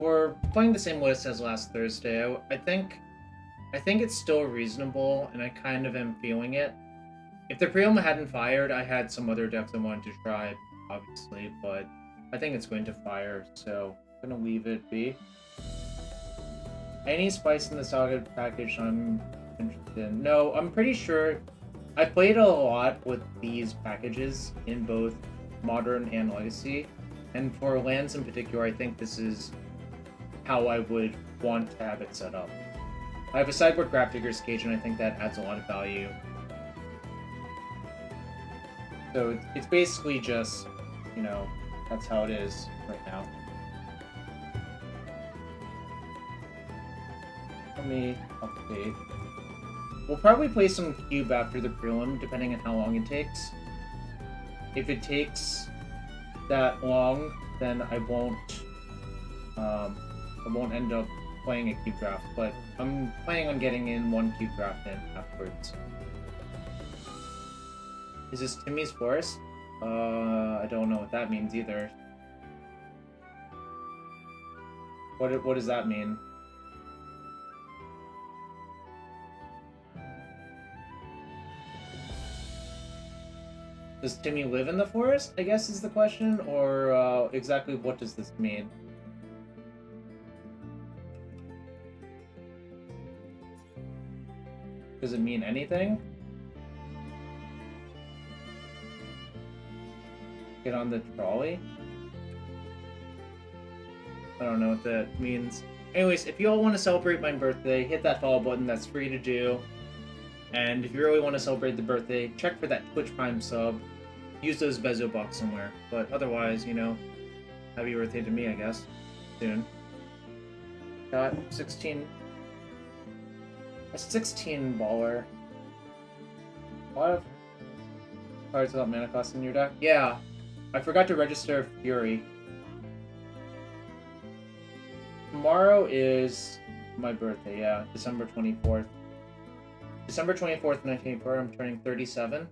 we're playing the same list as last Thursday. I think it's still reasonable, and I kind of am feeling it. If the Prioma hadn't fired, I had some other decks I wanted to try, obviously, but I think it's going to fire, so I'm gonna leave it be. Any spice in the Saga package I'm interested in? No, I'm pretty sure I played a lot with these packages in both Modern and Legacy, and for lands in particular, I think this is how I would want to have it set up. I have a sideboard Grafdigger's Cage, and I think that adds a lot of value. So it's basically just, you know, that's how it is right now. Let me update. We'll probably play some Cube after the prelim, depending on how long it takes. If it takes that long, then I won't end up playing a Cube draft, but I'm planning on getting in one Cube draft in afterwards. Is this Timmy's Forest? I don't know what that means either. What does that mean? Does Timmy live in the forest, I guess is the question, or exactly what does this mean? Does it mean anything? Get on the trolley? I don't know what that means. Anyways, if you all want to celebrate my birthday, hit that follow button, that's free to do. And if you really want to celebrate the birthday, check for that Twitch Prime sub. Use those Bezo bucks somewhere. But otherwise, you know, happy birthday to me, I guess. Soon. Got 16... A 16 baller. A lot of cards without mana cost in your deck? Yeah. I forgot to register Fury. Tomorrow is my birthday, yeah. December 24th. December 24th, 1984, I'm turning 37.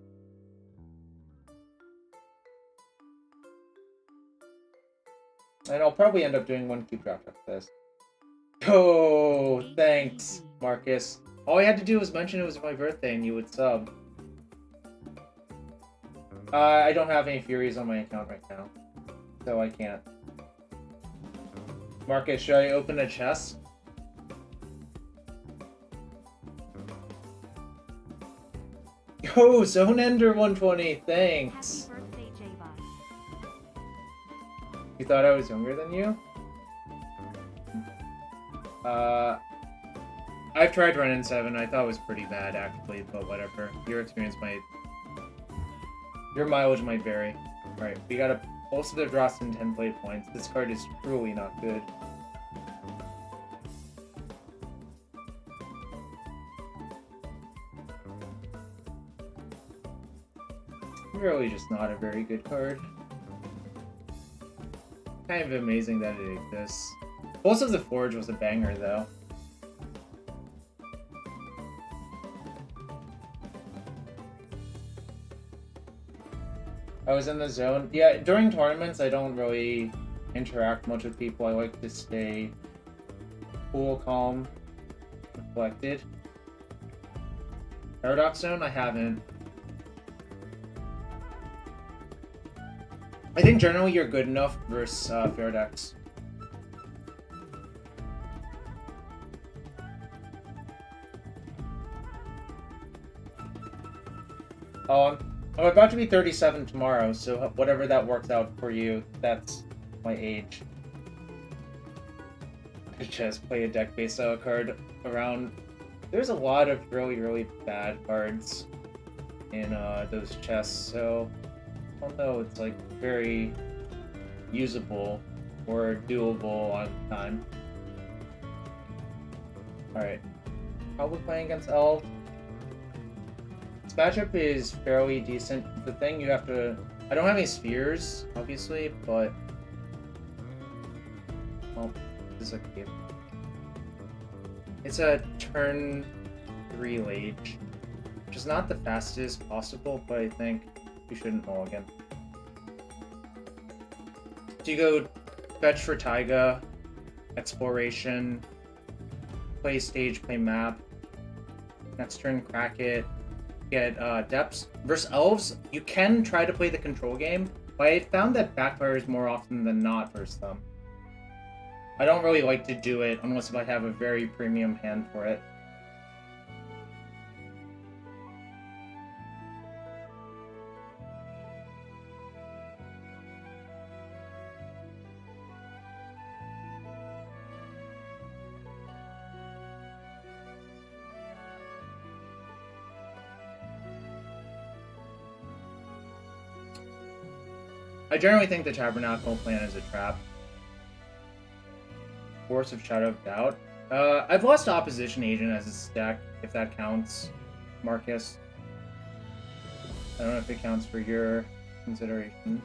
And I'll probably end up doing one cube draft after this. Oh, thanks, Marcus. All I had to do was mention it was my birthday and you would sub. I don't have any Furies on my account right now, so I can't. Marcus, should I open a chest? Oh, Zone Ender 120, thanks. Happy birthday, J-Bot. You thought I was younger than you? I've tried Renin 7. I thought it was pretty bad, actually, but whatever. Your experience might... Your mileage might vary. Alright, we got a Pulse of the Dross and 10 play points. This card is truly not good. Really just not a very good card. Kind of amazing that it exists. Pulse of the Forge was a banger, though. I was in the zone. Yeah, during tournaments, I don't really interact much with people. I like to stay cool, calm, collected. Paradox Zone? I haven't. I think generally you're good enough versus fair decks. I'm about to be 37 tomorrow, so whatever that works out for you, that's my age. I just play a deck-based card around. There's a lot of really bad cards in those chests, so although it's like very usable or doable on time. Alright. Probably playing against Elf. This matchup is fairly decent. The thing you have to... I don't have any spheres, obviously, but... Oh, this is a cube. It's a turn 3 Lage, which is not the fastest possible, but I think you shouldn't mulligan. So you go fetch for Taiga, exploration, play stage, play map. Next turn, crack it. Get depths. Versus elves, you can try to play the control game, but I found that backfires more often than not versus them. I don't really like to do it unless if I have a very premium hand for it. I generally think the Tabernacle plan is a trap. Force of Shadow of Doubt. I've lost Opposition Agent as a stack, if that counts, Marcus. I don't know if it counts for your consideration.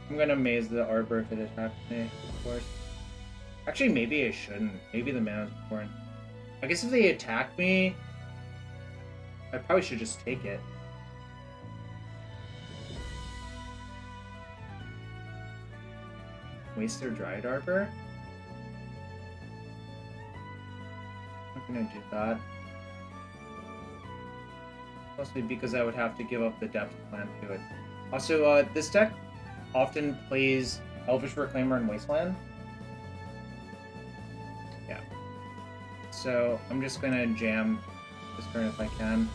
I'm gonna maze the Arbor if it attacks me, of course. Actually, maybe I shouldn't. Maybe the mana's important. I guess if they attack me, I probably should just take it. Waste their Dryad Arbor? I'm gonna do that. Mostly because I would have to give up the depth plan to it. Also, this deck often plays Elvish Reclaimer and Wasteland. Yeah. So I'm just gonna jam this turn if I can.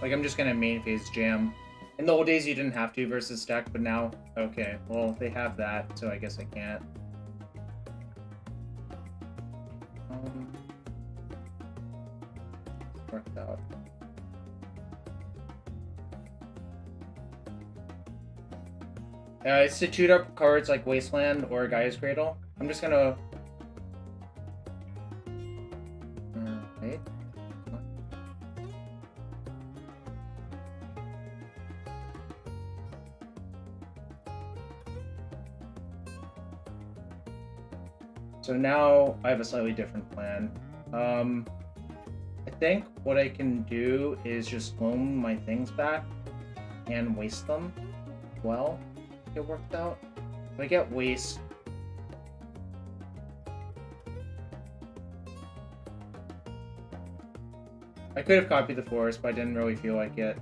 Like, I'm just gonna main phase jam. In the old days you didn't have to versus deck, but now, okay, well, they have that, so I guess I can't. Worked out. It's to shoot up cards like Wasteland or Gaia's Cradle. I'm just gonna... Wait. So now I have a slightly different plan. I think what I can do is just loan my things back and waste them well. Get worked out. If I get waste, I could have copied the forest, but I didn't really feel like it.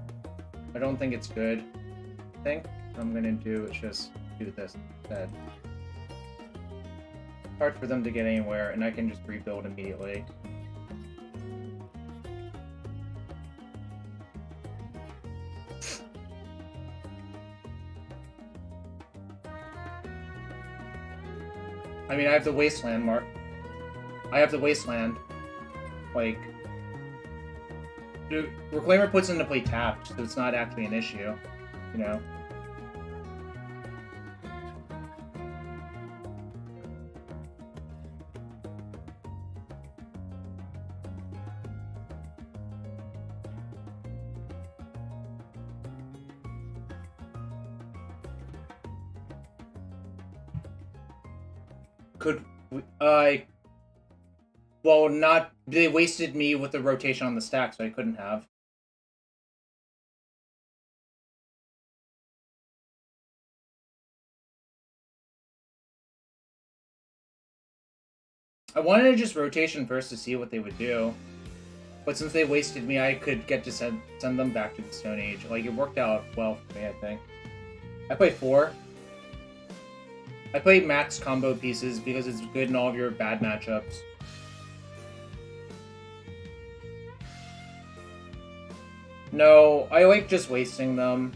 I don't think it's good. I think what I'm gonna do is just do this instead. Hard for them to get anywhere, and I can just rebuild immediately. I mean, I have the Wasteland mark. I have the Wasteland. Like, the Reclaimer puts into play tapped, so it's not actually an issue, you know? Could well, not, they wasted me with the rotation on the stack, so I couldn't have. I wanted to just rotation first to see what they would do, but since they wasted me, I could get to send them back to the Stone Age. Like, it worked out well for me, I think. I played 4. I play max combo pieces because it's good in all of your bad matchups. No, I like just wasting them.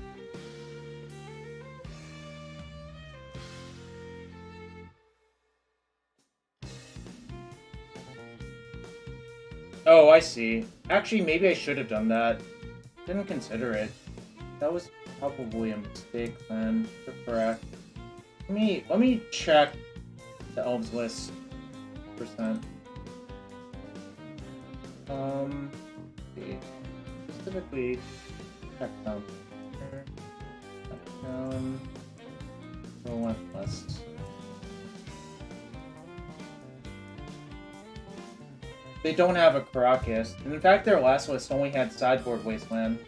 Oh, I see. Actually, maybe I should have done that. Didn't consider it. That was probably a mistake then. You're correct. Let me check the elves list percent. See. Specifically check them. Roll left list. They don't have a Caracas. And in fact, their last list only had sideboard Wasteland.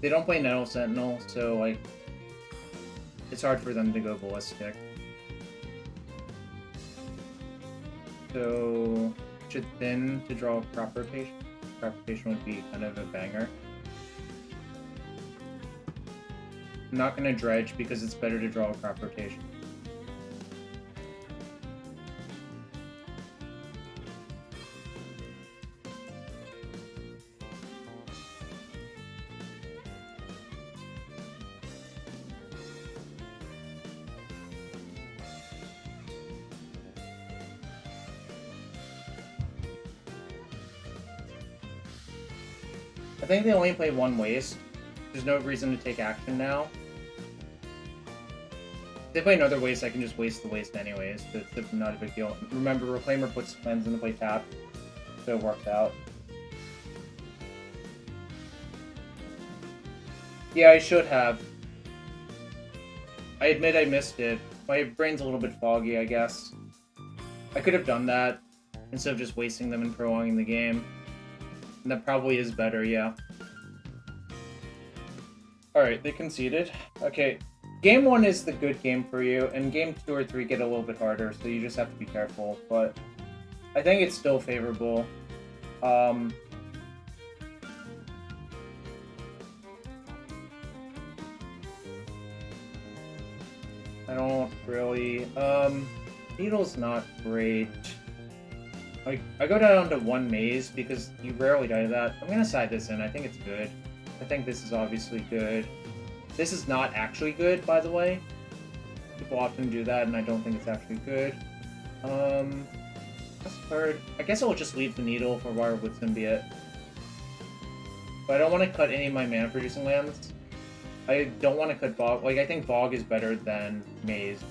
They don't play Nettle Sentinel, so, like, it's hard for them to go ballistic. So, should thin to draw a crop rotation. Crop rotation would be kind of a banger. I'm not going to dredge because it's better to draw a crop rotation. I think they only play one waste. There's no reason to take action now. If they play another waste, I can just waste the waste anyways. So it's not a big deal. Remember, Reclaimer puts lands into play tap, so it worked out. Yeah, I should have. I admit I missed it. My brain's a little bit foggy, I guess. I could have done that instead of just wasting them and prolonging the game. And that probably is better, yeah. Alright, they conceded. Okay, game 1 is the good game for you, and game 2 or 3 get a little bit harder, so you just have to be careful, but I think it's still favorable. I don't really... Needle's not great. Like, I go down to 1 maze because you rarely die to that. I'm gonna side this in. I think it's good. I think this is obviously good. This is not actually good, by the way. People often do that, and I don't think it's actually good. That's hard. I guess I'll just leave the needle for Wirewood Symbiote. But I don't want to cut any of my mana-producing lands. I don't want to cut Bog. Like, I think Bog is better than Maze.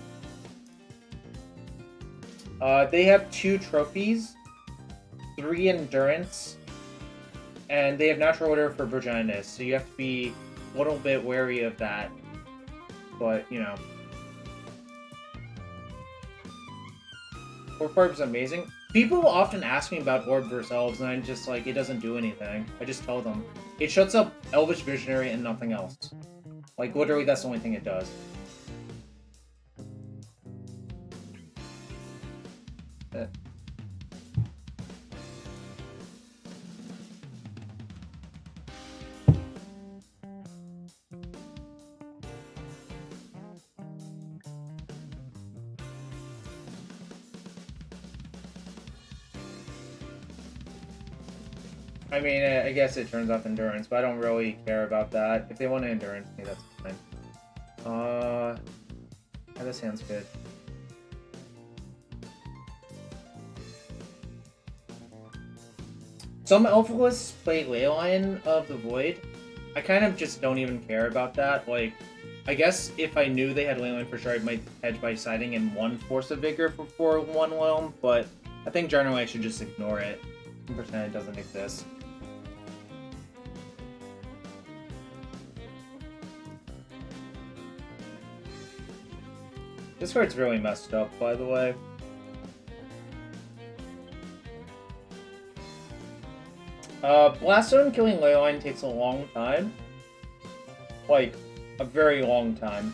They have 2 trophies. 3 endurance, and they have natural order for Virginis, so you have to be a little bit wary of that. But, you know. Orb is amazing. People often ask me about Orb versus Elves, and I'm just like, it doesn't do anything. I just tell them. It shuts up Elvish Visionary and nothing else. Like, literally, that's the only thing it does. I mean, I guess it turns off endurance, but I don't really care about that. If they want to endurance me, that's fine. Yeah, this hand's good. Some Alpha lists play Leyline of the Void. I kind of just don't even care about that. Like, I guess if I knew they had Leyline for sure, I might hedge by siding in 1 Force of Vigor for 4/1 Loam, but I think generally I should just ignore it and pretend it doesn't exist. This card's really messed up, by the way. Blaststone killing Leyline takes a long time. Like, a very long time.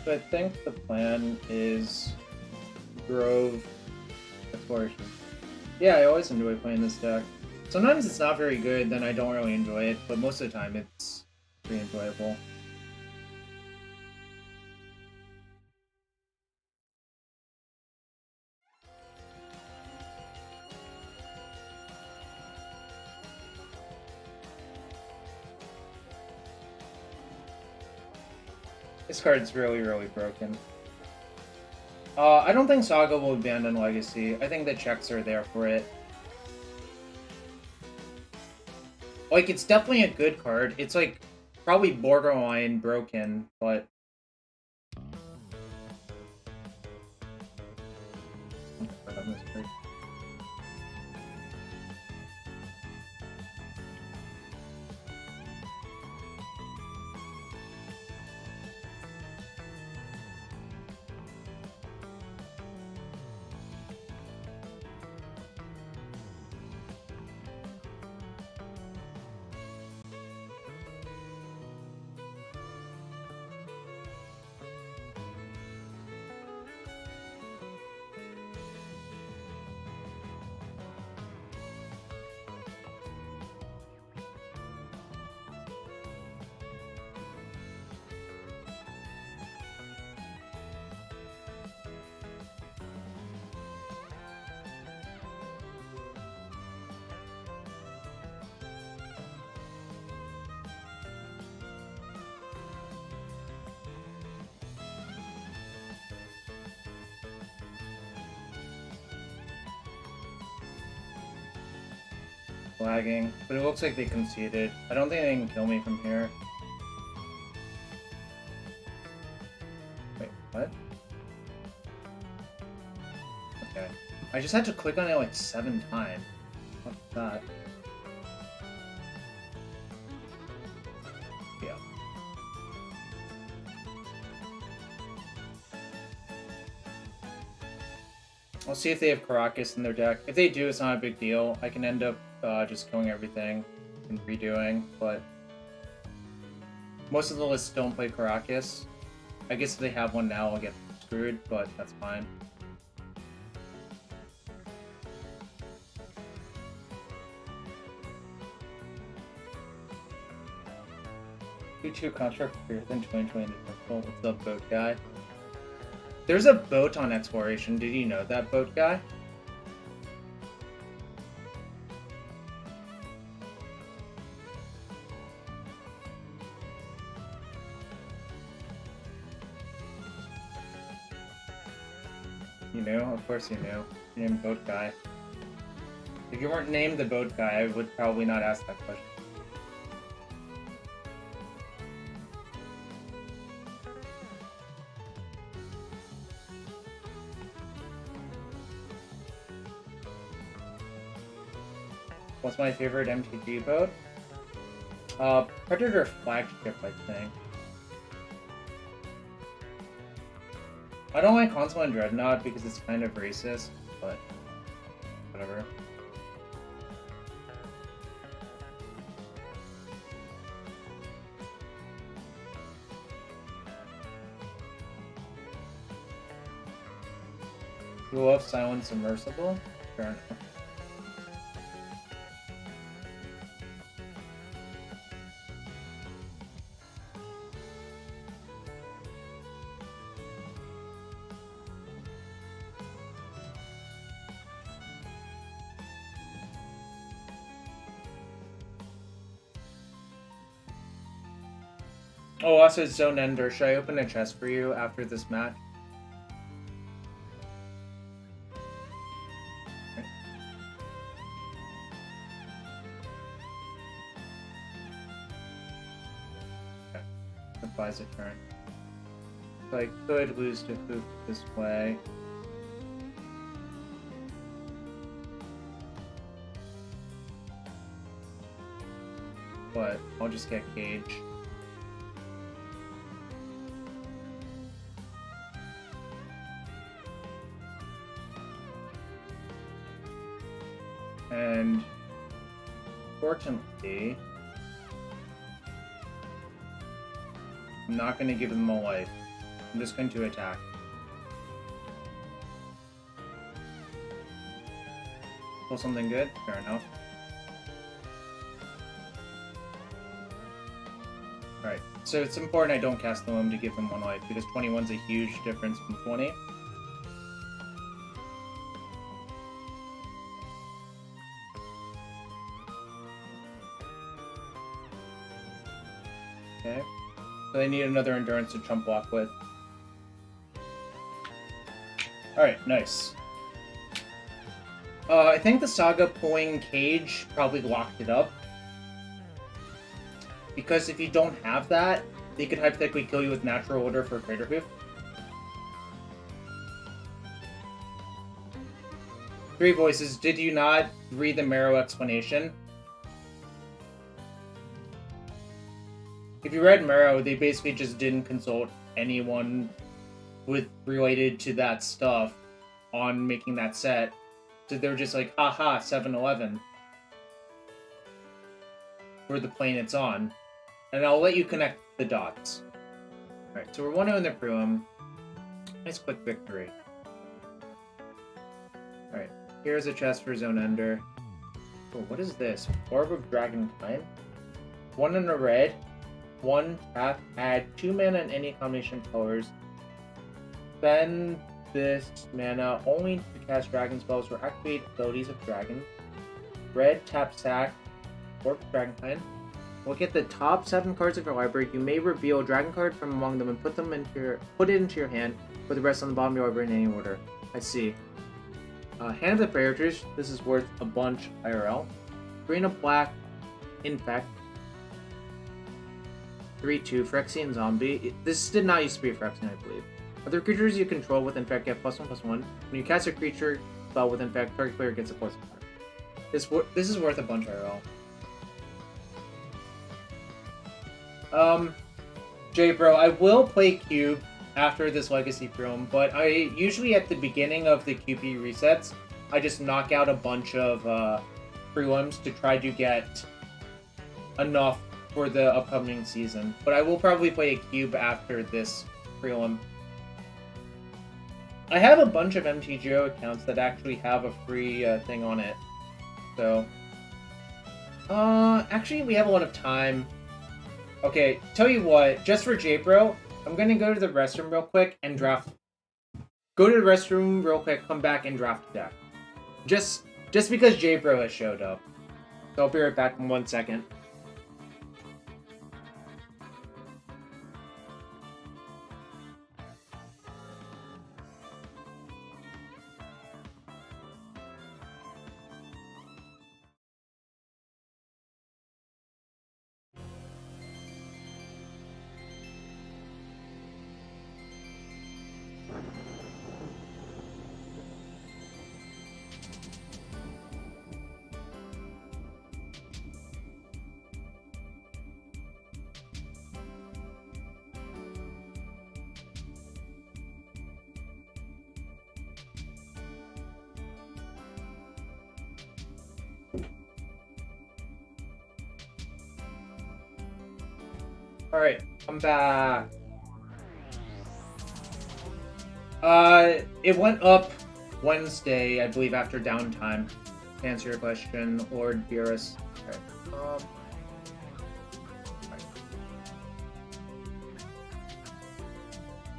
So I think the plan is Grove Exploration. Yeah, I always enjoy playing this deck. Sometimes it's not very good, then I don't really enjoy it, but most of the time it's pretty enjoyable. This card's really, really broken. I don't think Saga will abandon Legacy. I think the checks are there for it. Like, it's definitely a good card. It's like, probably borderline broken, but... Lagging, but it looks like they conceded. I don't think they can kill me from here. Wait, what? Okay. I just had to click on it like 7 times. What's that? Yeah. I'll see if they have Caracas in their deck. If they do, it's not a big deal. I can end up just killing everything and redoing, but most of the lists don't play Caracas. I guess if they have one now, I'll get screwed, but that's fine. Q2 contract greater than 2020. What's up, boat guy? There's a boat on exploration. Did you know that, boat guy? You knew? Of course you knew. You're named Boat Guy. If you weren't named the Boat Guy, I would probably not ask that question. What's my favorite MTG boat? Predator Flagship, I think. I don't like Console and Dreadnought because it's kind of racist, but whatever. You love Silent Submersible? Fair enough. Oh, also Zone Ender. Should I open a chest for you after this match? Okay. That buys a turn. So I could lose to Hoop this way. But I'll just get Cage. And fortunately, I'm not going to give them a life. I'm just going to attack. Pull something good? Fair enough. Alright, so it's important I don't cast the Loam to give them one life, because 21's a huge difference from 20. Okay, so they need another endurance to chump block with. Alright, nice. I think the Saga pulling Cage probably locked it up. Because if you don't have that, they could hypothetically kill you with natural order for Crater Hoof. 3 voices, did you not read the Marrow explanation? If you read Marrow, they basically just didn't consult anyone related to that stuff on making that set. So they're just like, haha, 7-Eleven. For the plane it's on. And I'll let you connect the dots. Alright, so we're 1-0 in the prelim. Nice quick victory. Alright, here's a chest for Zone Ender. Oh, what is this? Orb of Dragonkind? 1 in a red. 1 tap, add 2 mana in any combination of colors. Spend this mana only to cast dragon spells or activate abilities of dragon. Red, tap, sack, Orb of Dragonkind. Look at the top 7 cards of your library. You may reveal a dragon card from among them and put it into your hand, with the rest on the bottom of your library in any order. I see. Hand of the Praetors. This is worth a bunch IRL. Green of black, Infect. 3/2, Phyrexian Zombie. This did not used to be a Phyrexian, I believe. Other creatures you control with Infect get +1/+1. When you cast a creature spell with Infect, target player gets a +1. This is worth a bunch IRL. J-Bro, I will play Cube after this Legacy Prelim, but I usually at the beginning of the QP resets, I just knock out a bunch of prelims to try to get enough for the upcoming season. But I will probably play a Cube after this prelim. I have a bunch of MTGO accounts that actually have a free thing on it. So, actually we have a lot of time. Okay, tell you what, just for J-Bro, I'm gonna go to the restroom real quick and draft. Go to the restroom real quick, come back and draft a deck. Just because J-Bro has showed up. So I'll be right back in 1 second. Alright, I'm back. It went up Wednesday, I believe, after downtime. To answer your question, Lord Beerus. Alright,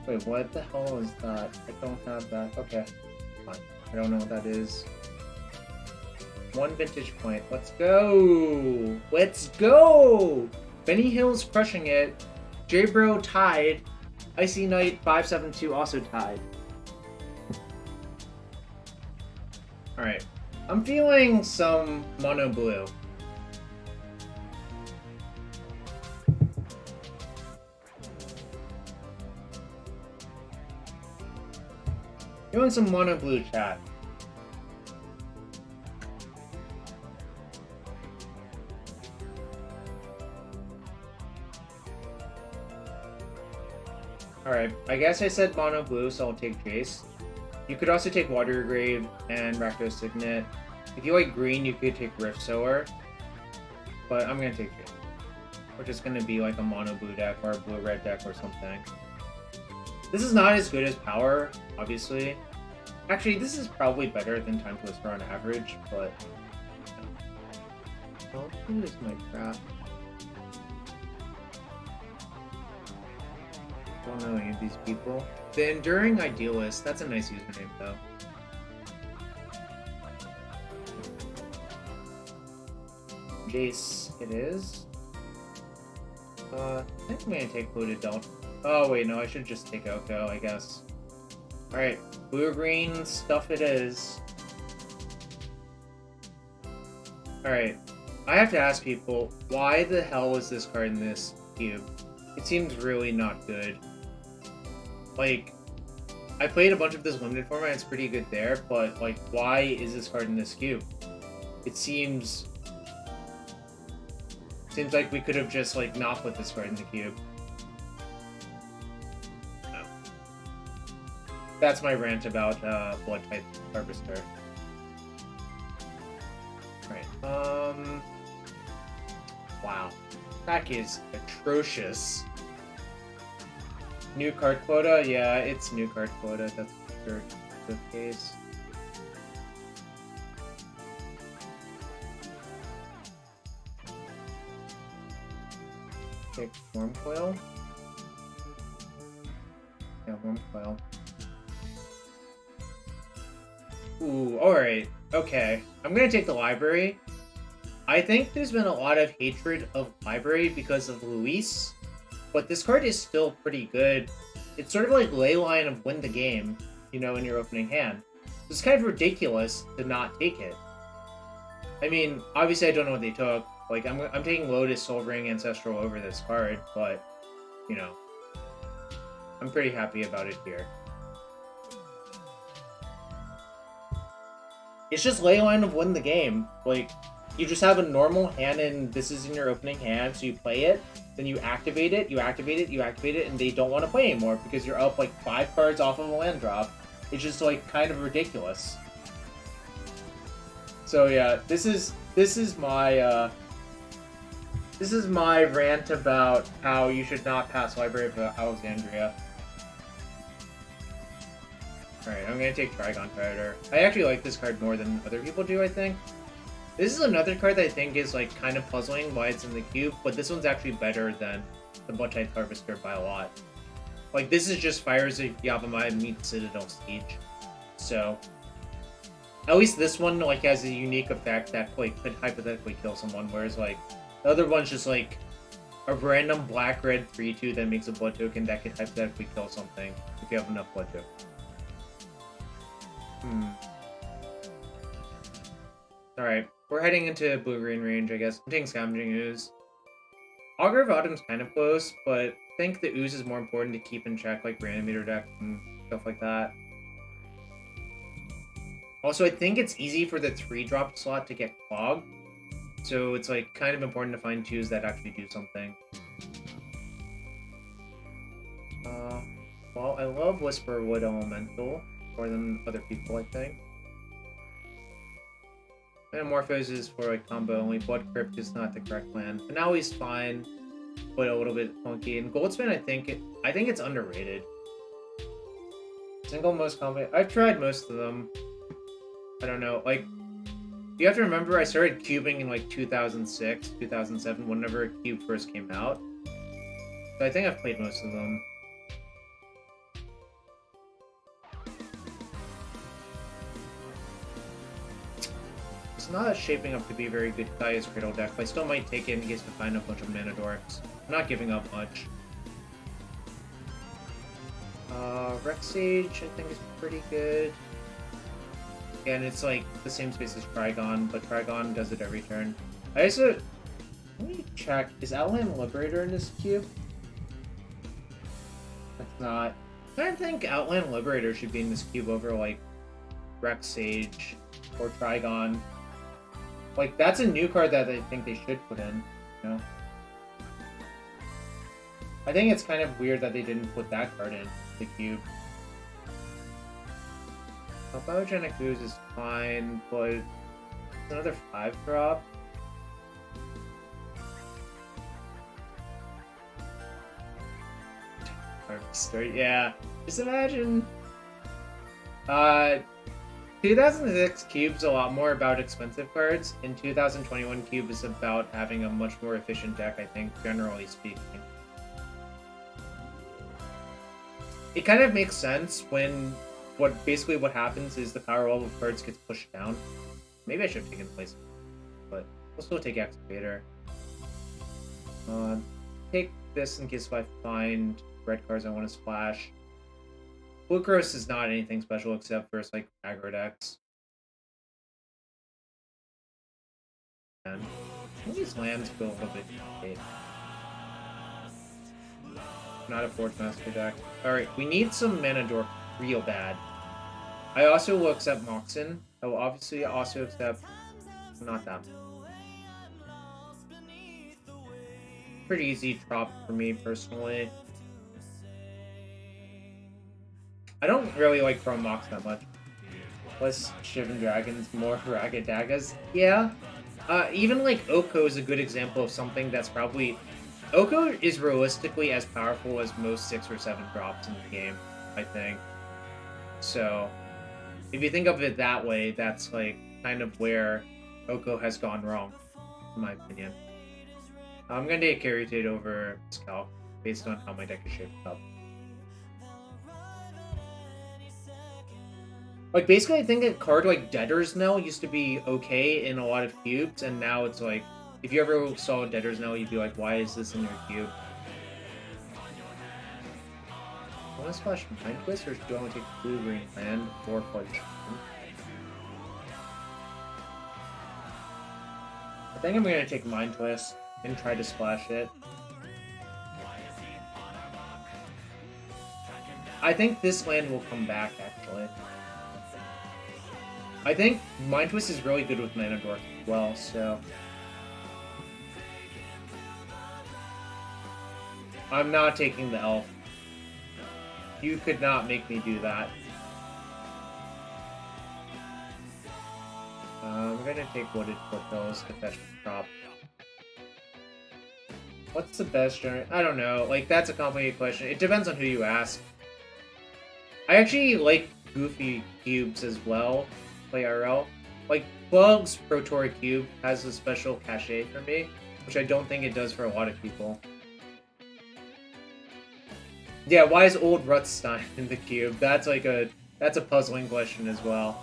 wait, what the hell is that? I don't have that. Okay, fine. I don't know what that is. 1 vintage point. Let's go! Let's go! Benny Hill's crushing it. J-Bro tied. Icy Knight 572 also tied. Alright. I'm feeling some mono blue. Feeling some mono blue, chat. Alright, I guess I said mono blue, so I'll take Jace. You could also take Water Grave and Rakdos Signet. If you like green, you could take Rift Sower. But I'm gonna take Jace. Which is gonna be like a mono blue deck or a blue-red deck or something. This is not as good as Power, obviously. Actually, this is probably better than Time Twister on average, but... I'll do this my craft. I don't know any of these people. The Enduring Idealist, that's a nice username though. Jace it is. I think I'm gonna take Polluted Delta. Oh wait, no, I should just take Oko, I guess. Alright, blue or green stuff it is. Alright, I have to ask people, why the hell is this card in this cube? It seems really not good. Like, I played a bunch of this limited format, it's pretty good there, but, like, why is this card in this cube? It seems like we could have just, like, not put this card in the cube. No. That's my rant about Blood Type Harvester. Alright, wow. That is atrocious. New card quota? Yeah, it's new card quota. That's for sure the case. Okay, Worm Coil. Yeah, Worm Coil. Ooh, alright. Okay. I'm gonna take the Library. I think there's been a lot of hatred of Library because of Luis, but this card is still pretty good. It's sort of like Leyline of win the game, you know, in your opening hand. It's kind of ridiculous to not take it. I mean, obviously I don't know what they took. Like, I'm taking Lotus, Soul Ring, Ancestral over this card, but, you know, I'm pretty happy about it here. It's just Leyline of win the game. Like, you just have a normal hand and this is in your opening hand, so you play it, then you activate it, you activate it, you activate it, and they don't want to play anymore because you're up like 5 cards off of a land drop. It's just like kind of ridiculous. So yeah, this is my rant about how you should not pass Library of Alexandria. Alright, I'm gonna take Trigon Predator. I actually like this card more than other people do, I think. This is another card that I think is like kind of puzzling why it's in the cube, but this one's actually better than the Blood Type Harvester by a lot. Like, this is just Fires of Yavimaya meets Citadel Siege. So, at least this one like has a unique effect that like could hypothetically kill someone, whereas like the other one's just like a random black-red 3/2 that makes a blood token that could hypothetically kill something if you have enough blood tokens. Alright, we're heading into blue-green range, I guess. I'm taking Scavenging Ooze. Augur of Autumn's kind of close, but I think the Ooze is more important to keep in check, like Reanimator deck and stuff like that. Also, I think it's easy for the 3-drop slot to get clogged, so it's like kind of important to find 2s that actually do something. Well, I love Whisperwood Elemental more than other people, I think. Metamorphose is for like combo only. Blood Crypt is not the correct plan. Finale's fine, but a little bit funky. And Goldspan, I think it's underrated. Single most combo. I've tried most of them. I don't know. Like, you have to remember, I started cubing in like 2006, 2007, whenever Cube first came out. So I think I've played most of them. It's not shaping up to be a very good Kaya's Cradle deck, but I still might take it in case we find a bunch of mana dorks. I'm not giving up much. Rex Sage, I think, is pretty good. And it's like the same space as Trigon, but Trigon does it every turn. I also... Let me check. Is Outland Liberator in this cube? It's not. I don't think Outland Liberator should be in this cube over, like, Rex Sage or Trigon. Like, that's a new card that I think they should put in, you know? I think it's kind of weird that they didn't put that card in the cube. Biogenic Ooze is fine, but it's another 5-drop. Yeah, just imagine. 2006 Cube's a lot more about expensive cards. In 2021, Cube is about having a much more efficient deck, I think, generally speaking. It kind of makes sense when basically what happens is the power level of cards gets pushed down. Maybe I should have taken place, but we'll still take Excavator. Take this in case if I find red cards I want to splash. Blue Gross is not anything special except for like aggro decks. And These lands go a little bit late. Not a Forge Master deck. Alright, we need some mana dork real bad. I also will accept Moxen. I will obviously also accept... not that. Pretty easy drop for me, personally. I don't really like Chrome Mox that much. Less Shivan Dragons, more Ragged Daggers. Yeah. Even like Oko is a good example of something that's probably... Oko is realistically as powerful as most 6 or 7 drops in the game, I think. So, if you think of it that way, that's like kind of where Oko has gone wrong, in my opinion. I'm gonna take Carry Trade over Scalp, based on how my deck is shaped up. Like, basically, I think a card like Debtor's Knell used to be okay in a lot of cubes, and now it's like, if you ever saw Debtor's Knell, you'd be like, why is this in your cube? I want to splash Mind Twist, or do I want to take blue-green land or Fudge? I think I'm going to take Mind Twist and try to splash it. I think this land will come back, actually. I think Mind Twist is really good with Mana Dork as well, so... I'm not taking the elf. You could not make me do that. I'm gonna take Wooded Foothills to fetch the drop. What's the best generation? I don't know. Like, that's a complicated question. It depends on who you ask. I actually like goofy cubes as well. Play RL. Like, Bug's Protori Cube has a special cachet for me, which I don't think it does for a lot of people. Yeah, why is old Rutstein in the cube? That's like that's a puzzling question as well.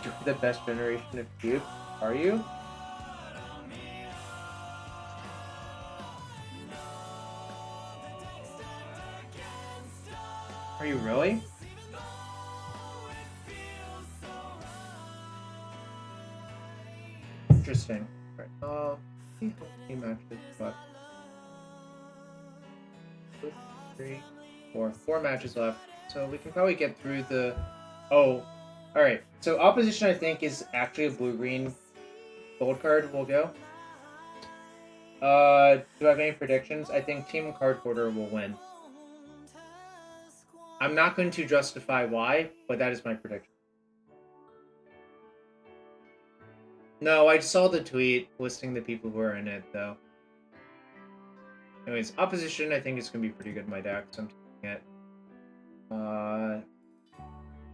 You're the best generation of cube, are you? Are you really? Interesting. Right. See how many matches left. 4 matches left, so we can probably get through the... Oh, alright. So opposition, I think, is actually a blue-green gold card. We'll go. Do I have any predictions? I think Team Card Hoarder will win. I'm not going to justify why, but that is my prediction. No, I saw the tweet listing the people who are in it, though. Anyways, opposition, I think it's going to be pretty good in my deck, so I'm taking it.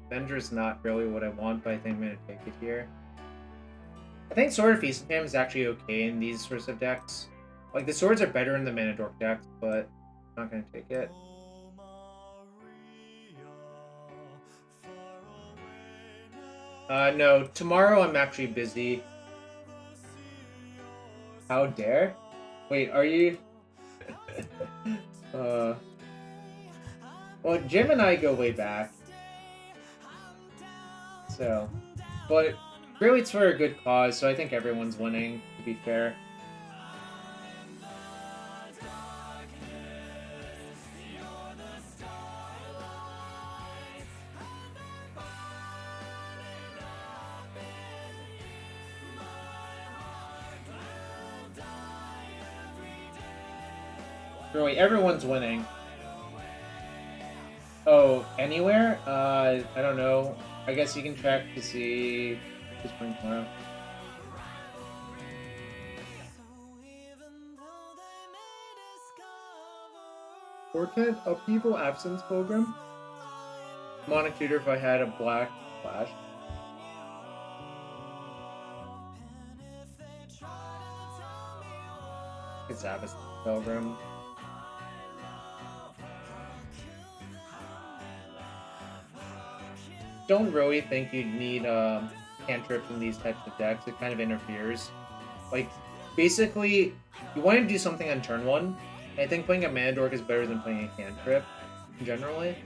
Venger's not really what I want, but I think I'm going to take it here. I think Sword of Feast and Famine is actually okay in these sorts of decks. Like, the swords are better in the Mana Dork decks, but I'm not going to take it. No, tomorrow I'm actually busy. How dare? Wait, are you... Well, Jim and I go way back. So, but really it's for a good cause, so I think everyone's winning, to be fair. Really, everyone's winning. Oh, anywhere? I don't know. I guess you can check to see who's playing tomorrow. Quartet Upheaval Absence Program? Demonic Tutor if I had a black flash. It's Abyss Pilgrim. Don't really think you'd need cantrips in these types of decks. It kind of interferes. Like, basically, you want to do something on turn 1. And I think playing a Mana Dork is better than playing a cantrip, generally.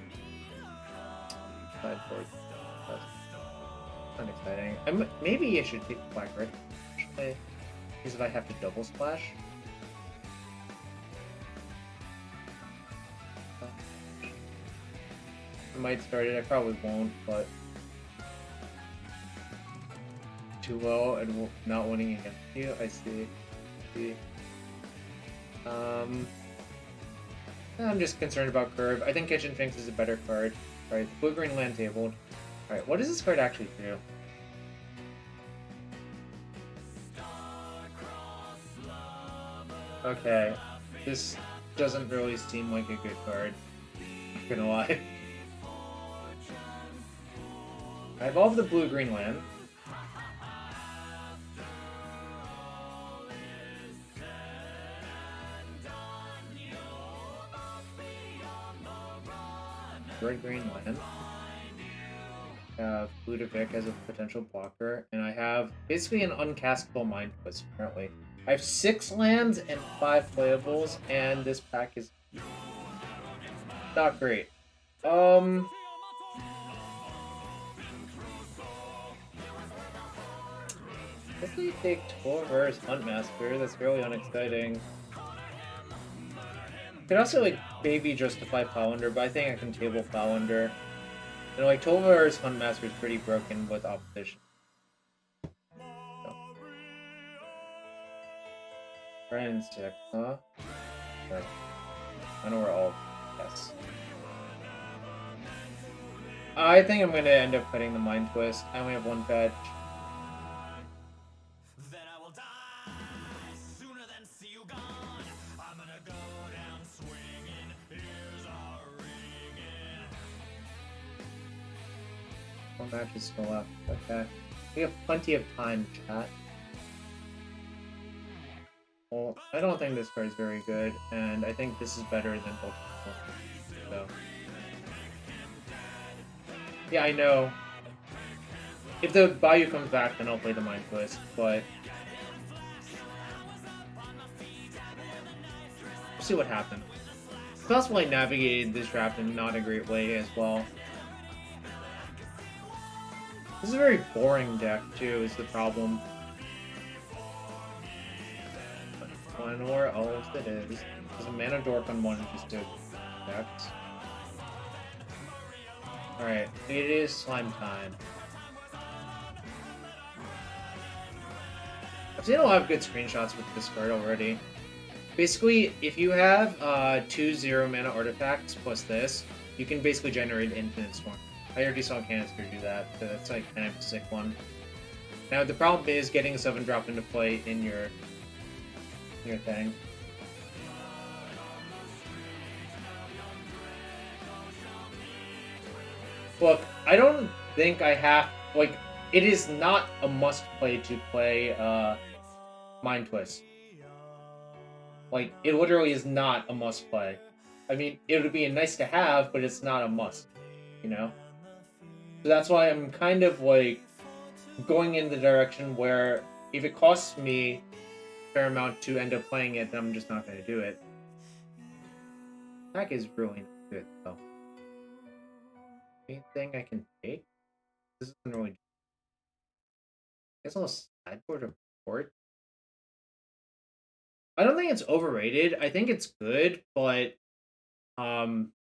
Not exciting. Maybe I should take the black red. Actually, because if I have to double splash. I might start it. I probably won't, but too low and not winning against you. I see. I'm just concerned about curve. I think Kitchen Finks is a better card. Right, blue-green land tabled. Alright, what does this card actually do? Okay, this doesn't really seem like a good card. Not gonna lie. I evolve the blue-green land. Red-green land. Ludovic as a potential blocker, and I have basically an uncastable Mind Twist currently. I have 6 lands and 5 playables, and this pack is not great. Let's take Torver's Huntmaster. That's really unexciting. Could also like maybe justify Powlander, but I think I can table Powlander. You know, like Tolvar's Huntmaster is pretty broken with opposition. So. Friend 6, huh? Sure. I know we're all yes. I think I'm gonna end up cutting the Mind Twist. I only have 1 fetch. Match is still left. Okay. We have plenty of time, chat. Well, I don't think this card is very good, and I think this is better than both. So. Yeah, I know. If the Bayou comes back, then I'll play the Mind Twist, but we'll see what happens. It's possible I navigated this draft in not a great way as well. This is a very boring deck, too, is the problem. Or else it is. There's a mana dork on one just to decks. Alright, it is slime time. I've seen a lot of good screenshots with this card already. Basically, if you have 2 0 mana artifacts plus this, you can basically generate infinite storm. I already saw Canister do that, so that's like kind of a sick one. Now the problem is getting a 7-drop into play in your thing. Look, I don't think I have like it is not a must play to play Mind Twist. Like it literally is not a must play. I mean, it would be a nice to have, but it's not a must, you know? So that's why I'm kind of like going in the direction where if it costs me a fair amount to end up playing it, then I'm just not going to do it. Pack is really not good though. Anything I can take? This isn't really. I guess I'll sideboard a port. I don't think it's overrated. I think it's good, but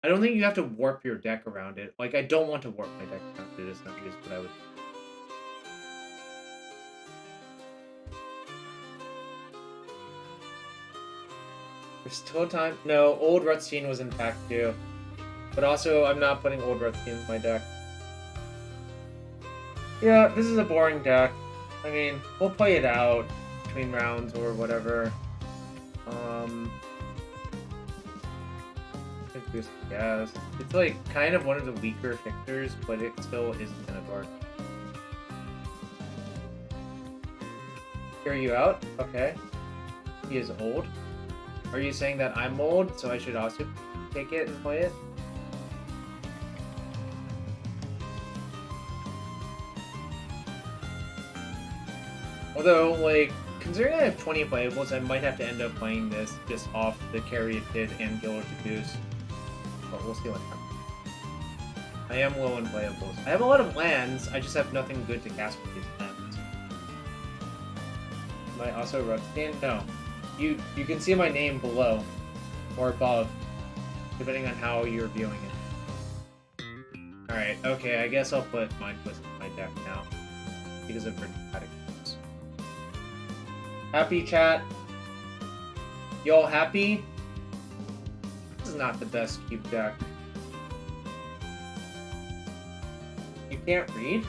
I don't think you have to warp your deck around it. Like, I don't want to warp my deck around it, essentially, is what I would do. There's still time. No, old Rutstein was intact too. But also, I'm not putting old Rutstein in my deck. Yeah, this is a boring deck. I mean, we'll play it out between rounds or whatever. Yes, it's like kind of one of the weaker fixtures, but it still isn't gonna work. Hear you out? Okay. He is old. Are you saying that I'm old, so I should also take it and play it? Although, like, considering I have 20 playables, I might have to end up playing this just off the Carry a Kid and Gilder to Goose. But we'll see what happens. I am low in playables. I have a lot of lands, I just have nothing good to cast with these lands. Am I also Rustin? No. You can see my name below or above, depending on how you're viewing it. Alright, okay, I guess I'll put Mind Twist in my deck now. Because of catacombs. Happy, chat? Y'all happy? This is not the best cube deck. You can't read?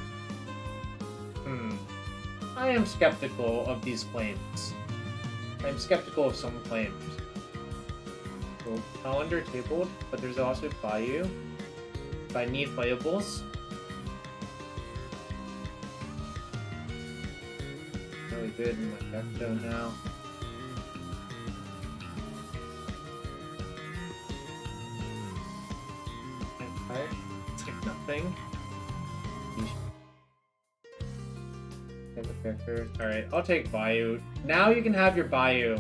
I am skeptical of these claims. I'm skeptical of some claims. So, calendar tabled, but there's also Bayou. If I need playables. Really good in my deck though now. Empire. It's like nothing. Alright, I'll take Bayou. Now you can have your Bayou.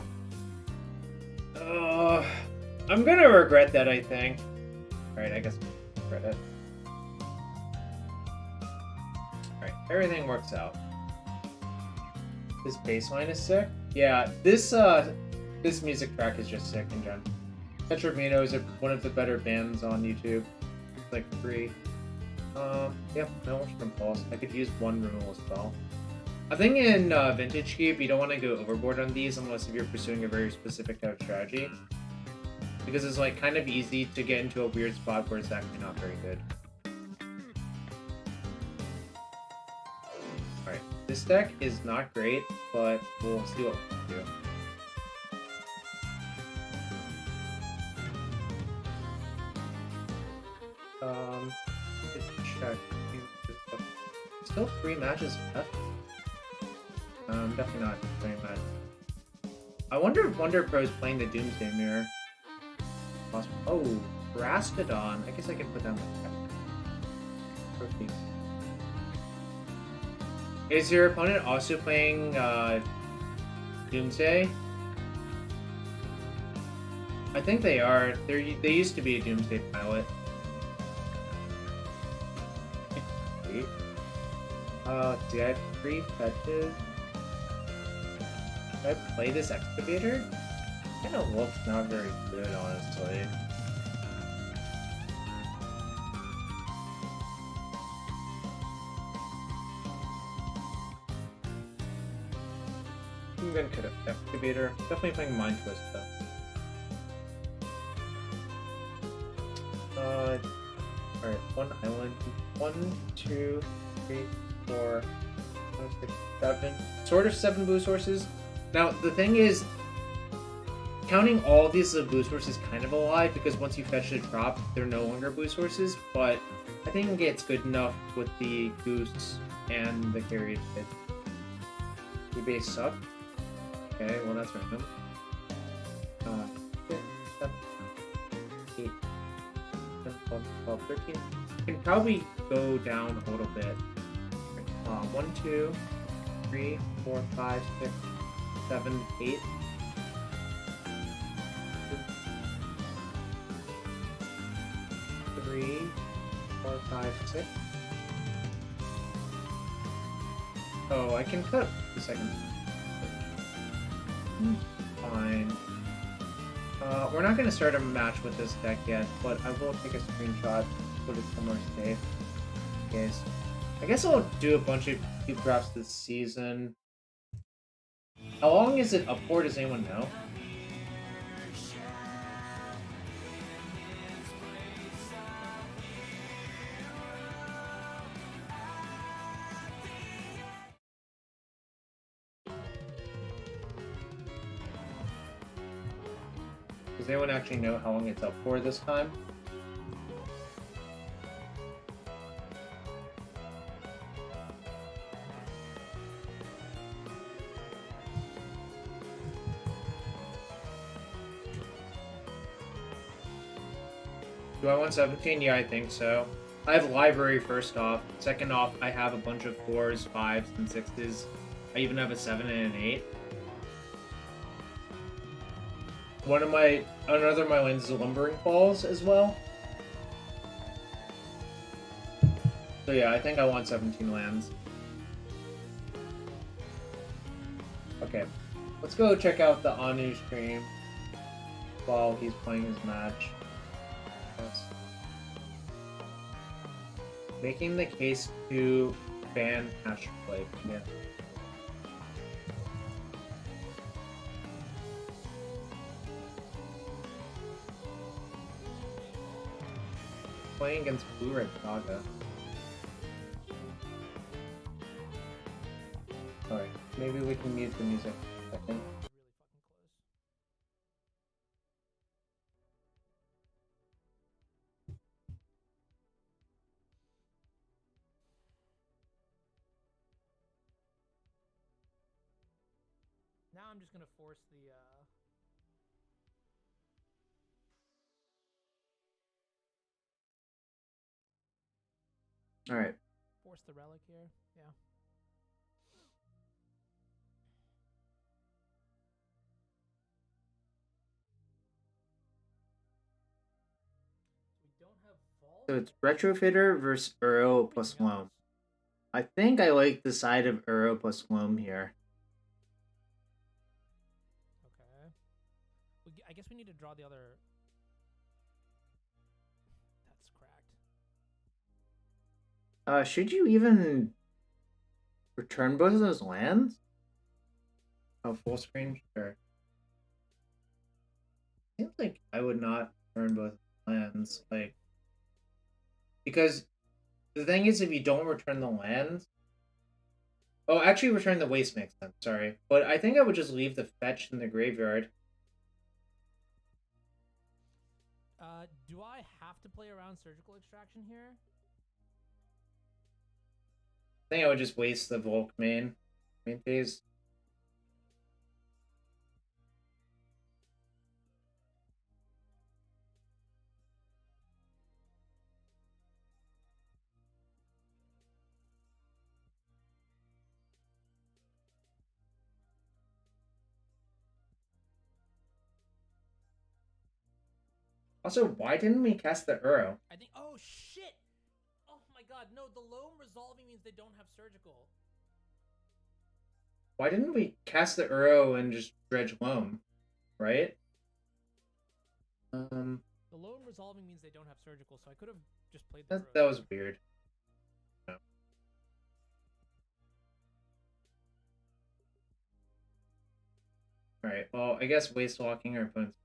I'm gonna regret that, I think. Alright, I guess I'll regret it. Alright, everything works out. This baseline is sick. Yeah, this music track is just sick in general. Petrovino is one of the better bands on YouTube. It's like free. Yep, no more Impulse. I could use one renewal as well. I think in Vintage Cube, you don't want to go overboard on these unless if you're pursuing a very specific type of strategy. Because it's like kind of easy to get into a weird spot where it's actually not very good. Alright, this deck is not great, but we'll see what we can do. Let's check. Still 3 matches left. Definitely not very much. I wonder if Wonder Pro is playing the Doomsday Mirror. Oh, Rastodon. I guess I can put that in my deck. Is your opponent also playing Doomsday? I think they are. They used to be a Doomsday pilot. Do I have 3 fetches? Should I play this Excavator? Kind of looks not very good, honestly. I'm gonna cut an Excavator. Definitely playing Mind Twist though. Alright, 1 island. 1, 2, 3, 4, 5, 6, 7. Sort of 7 blue sources. Now, the thing is, counting all of these as blue sources is kind of a lie, because once you fetch the drop, they're no longer blue sources, but I think it's good enough with the Goose and the Carried Kid. Your base suck? Okay, well that's random. 6, 7, 8, 10, 12, 12, 13. You can probably go down a little bit. 1, 2, 3, 4, 5, 6, 7, 8. 3, 4, 5, 6. Oh, I can cut the second. Fine. We're not going to start a match with this deck yet, but I will take a screenshot, put it somewhere safe. Okay, so I guess I'll do a bunch of cube drafts this season. How long is it up for? Does anyone know? Does anyone actually know how long it's up for this time? Do I want 17? Yeah, I think so. I have library first off. Second off, I have a bunch of 4s, 5s, and 6s. I even have a 7 and an 8. Another of my lands is Lumbering Falls as well. So yeah, I think I want 17 lands. Okay, let's go check out the Anu stream while he's playing his match. Yes. Making the case to ban Astral Blade. Yeah. Playing against Blue Red Saga. Alright, maybe we can mute the music for a second. Now I'm just gonna force the Alright. force the relic here. Yeah. We don't have Vault. So it's Retrofitter versus Uro plus Loam. I think I like the side of Uro plus Loam here. Okay. I guess we need to draw the other. That's cracked. Should you even return both of those lands? Oh, full screen? Sure. Seems like I would not return both lands, like, because the thing is, if you don't return the lands, oh, actually return the waste mix then, sorry. But I think I would just leave the fetch in the graveyard. Do I have to play around surgical extraction here? I think I would just waste the Volk main phase. Also, why didn't we cast the Uro? I think. Oh shit! Oh my god! No, the loam resolving means they don't have surgical. Why didn't we cast the Uro and just dredge Loam? Right? The loam resolving means they don't have surgical, so I could have just played the That was weird. No. Alright, well, I guess waste walking our opponents.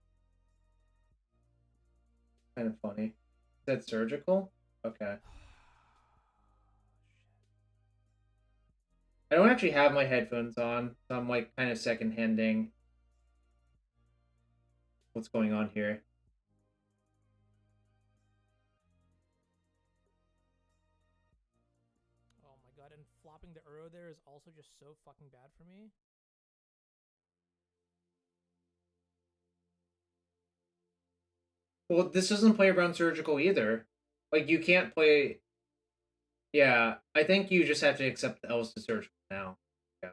Kind of funny. Is that surgical? Okay. I don't actually have my headphones on, so I'm like kind of second-handing what's going on here. Oh my god, and flopping the Uro there is also just so fucking bad for me. Well, this doesn't play around surgical either. Like, you can't play... Yeah, I think you just have to accept the L's to surgical now. Yeah.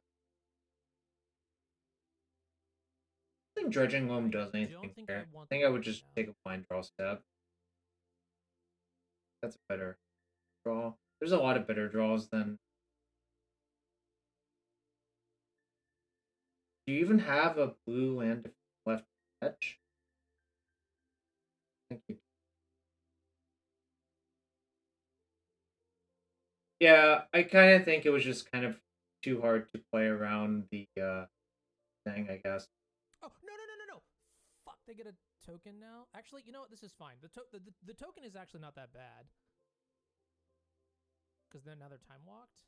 I think dredging Loam does anything here. I think I would just take a blind draw step. That's a better draw. There's a lot of better draws than... Do you even have a blue land left to fetch? Thank you. Yeah, I kind of think it was just kind of too hard to play around the thing, I guess. Oh, no. Fuck, they get a token now? Actually, you know what? This is fine. The token is actually not that bad. Because then now they're time walked.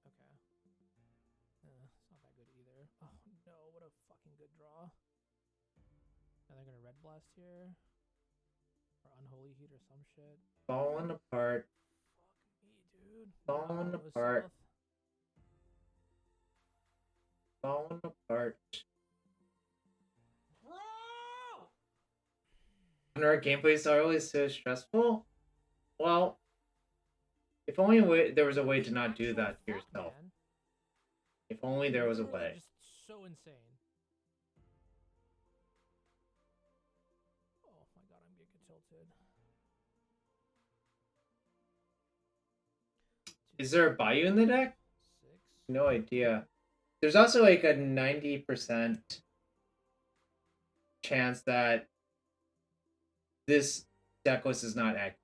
Okay. It's not that good either. Oh no, what a fucking good draw. Now they're gonna red blast here. Or unholy heat or some shit. Falling apart. Fuck me, dude. Falling No, apart. South. Falling apart. Bro! When our gameplays are always so stressful? Well, if only there was a way to not do that to yourself. Man. If only there was a way. Just so insane. Oh my god, Is there a Bayou in the deck? 6. No idea. There's also like a 90% chance that this deck list is not accurate.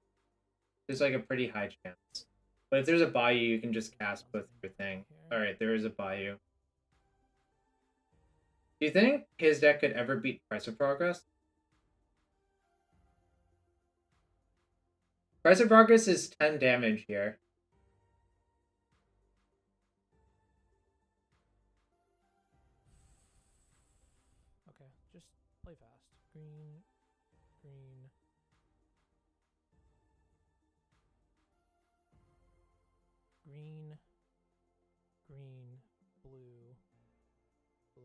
There's like a pretty high chance. But if there's a Bayou, you can just cast with your thing. Alright, there is a Bayou. Do you think his deck could ever beat Price of Progress? Price of Progress is 10 damage here. Okay, just play fast. Green, green. Green, green, blue, blue.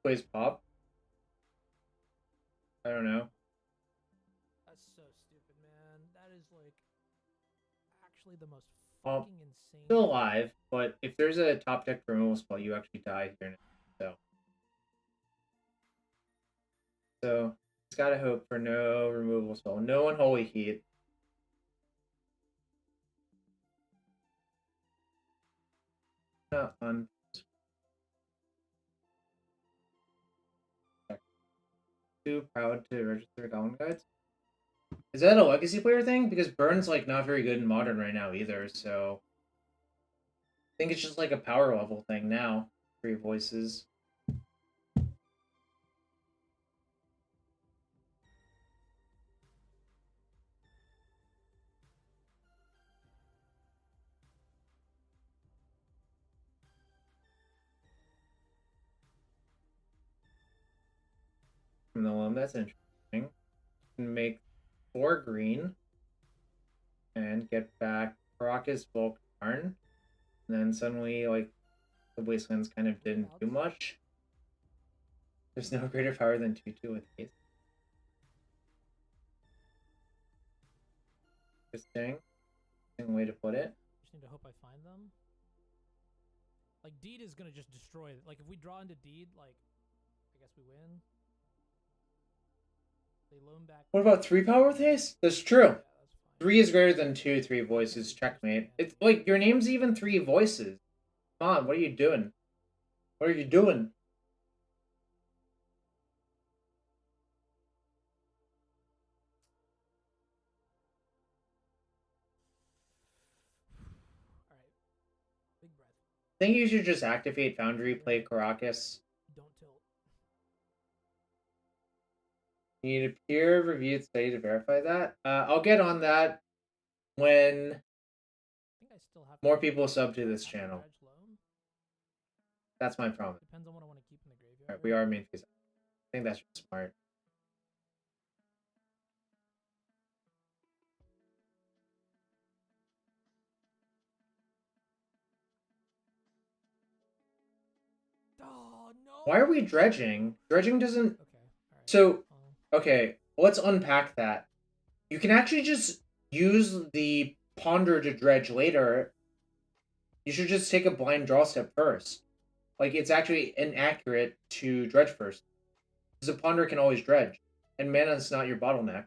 Plays Pop? I don't know. That's so stupid, man. That is like actually the most Well, fucking insane. Still alive, but if there's a top deck removal spell, you actually die here now. So it's gotta hope for no removal spell. No Unholy Heat. Not on. Too proud to register Goblin Guides. Is that a legacy player thing? Because Burn's like not very good in modern right now either, so I think it's just like a power level thing now. 3 voices. From the loam, that's interesting. Can make 4 green and get back Caracas Volk Tarn. And then suddenly like the Wastelands kind of didn't do much. There's no greater power than 2/2 with haste. Interesting way to put it. Just need to hope I find them. Like Deed is gonna just destroy it. Like if we draw into Deed, like I guess we win. They loan back. What about 3 power with haste? That's true. Yeah, that's fine. 3 is greater than 2, 3 voices, checkmate. It's like your name's even 3 voices. Come on, what are you doing? What are you doing? Alright. Big breath. I think you should just activate Foundry, play Caracas. Don't tilt. You need a peer-reviewed study to verify that. I'll get on that when I think I still have more people sub to this channel. That's my promise. Depends on what I want to keep in the graveyard. Right, we are main phase. I think that's just smart. Oh no! Why are we dredging? Dredging doesn't. Okay. All right. So okay, let's unpack that. You can actually just use the ponder to dredge later. You should just take a blind draw step first. Like, it's actually inaccurate to dredge first. Because a ponder can always dredge. And mana's not your bottleneck.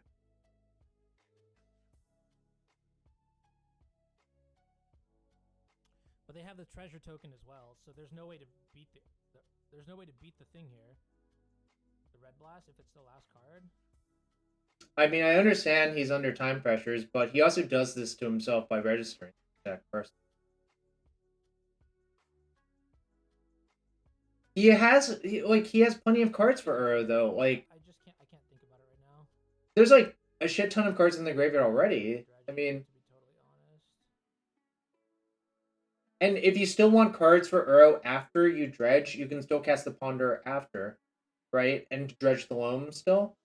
But they have the treasure token as well, so there's no way to beat there's no way to beat the thing here. The red blast, if it's the last card. I mean, I understand he's under time pressures, but he also does this to himself by registering the deck first. He has plenty of cards for Uro though. Like, I can't think about it right now. There's like a shit ton of cards in the graveyard already. I mean, to be totally honest. And if you still want cards for Uro after you dredge, you can still cast the ponder after, right? And dredge the loam still.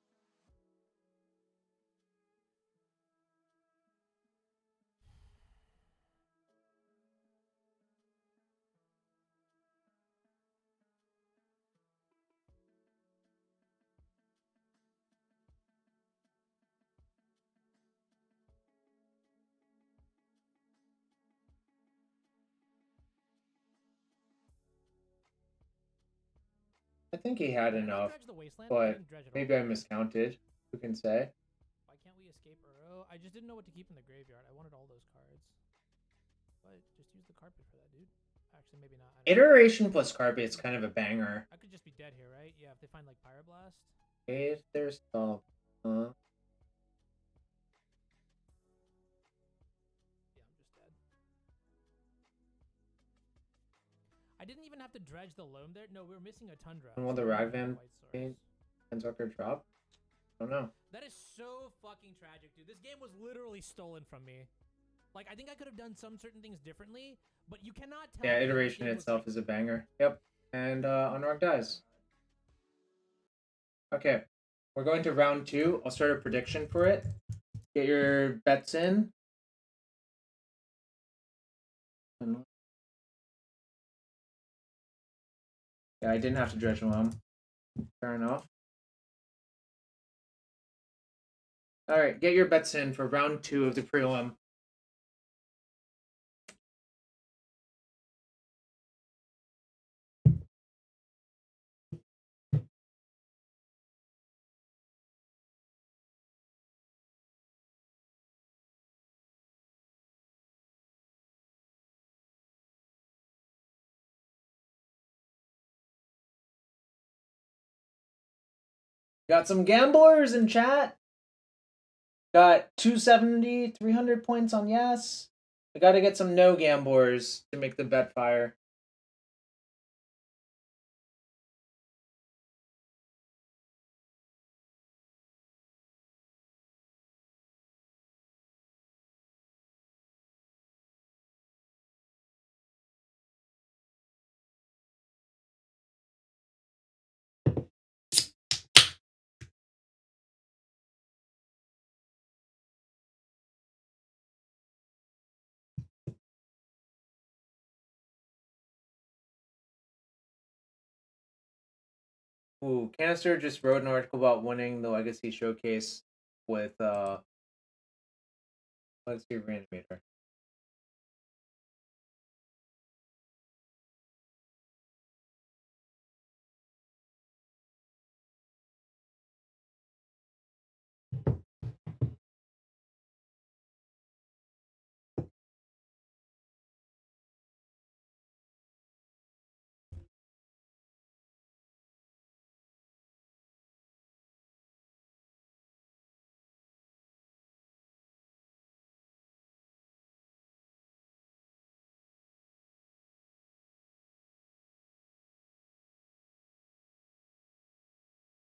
I think he had enough, but maybe I miscounted. Who can say? Why can't we escape Uro. I just didn't know what to keep in the graveyard. I wanted all those cards. But just use the carpet for that, dude. Actually, maybe not. Iteration plus carpet's kind of a banger. I could just be dead here, right? Yeah, if they find like Pyroblast. If there's stuff. Yeah, I'm just dead. I didn't even have to dredge the loam there. No, we were missing a Tundra. And will the Ragvan Planeswalker drop? I don't know. That is so fucking tragic, dude. This game was literally stolen from me. Like, I think I could have done some certain things differently, but you cannot tell. Yeah, iteration itself is a banger. Yep. And Unrock dies. Okay. We're going to round 2. I'll start a prediction for it. Get your bets in. Yeah, I didn't have to dredge them. Fair enough. Alright, get your bets in for round 2 of the prelim. Got some gamblers in chat. Got 270, 300 points on yes. I gotta get some no gamblers to make the bet fire. Ooh, Canister just wrote an article about winning the Legacy Showcase with Legacy Reanimator.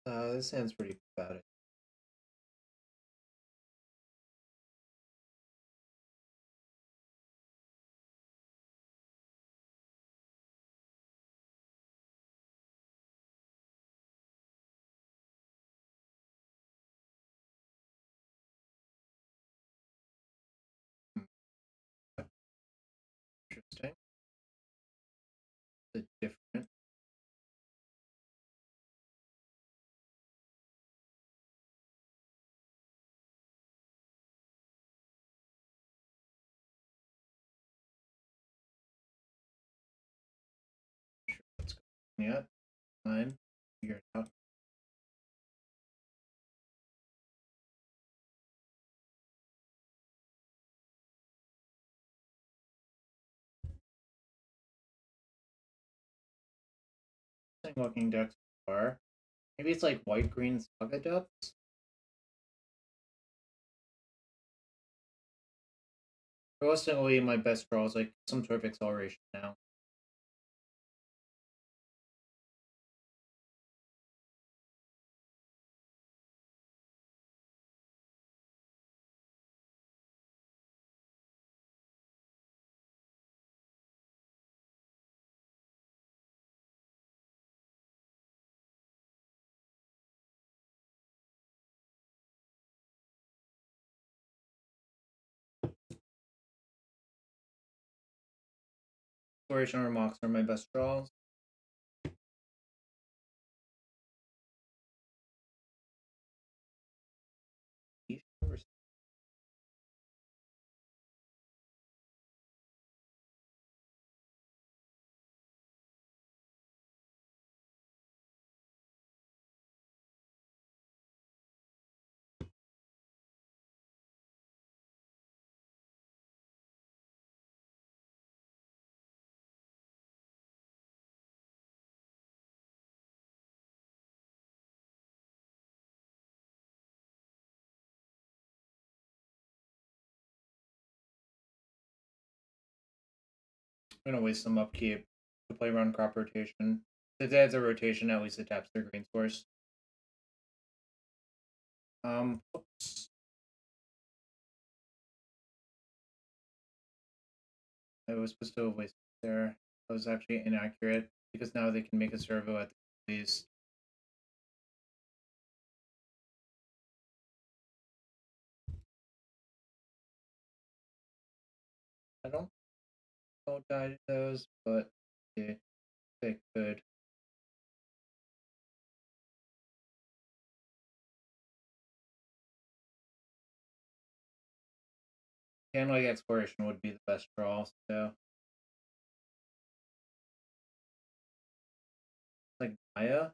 This sounds pretty pathetic. Interesting. It's different. Sure what's going on yet. Fine. Figure it out. Looking decks are. Maybe it's like white green Saga depths. Realistically, my best draw is like some sort of acceleration now. Exploration or Mox are my best draws. I'm gonna waste some upkeep to play around crop rotation. If it has a rotation, at least it taps their green source. Oops. I was supposed to have wasted there. That was actually inaccurate because now they can make a servo at the least. I don't die to those, but yeah, they could. Like exploration would be the best draw, so like Maya.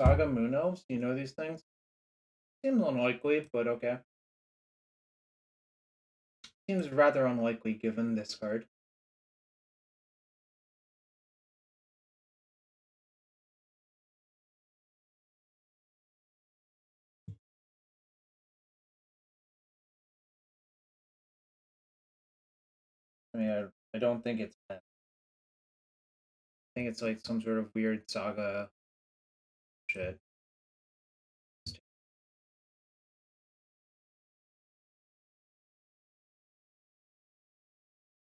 Saga Moon Elves, you know these things? Seems unlikely, but okay. Seems rather unlikely given this card. I mean, I don't think it's that. I think it's like some sort of weird saga shit.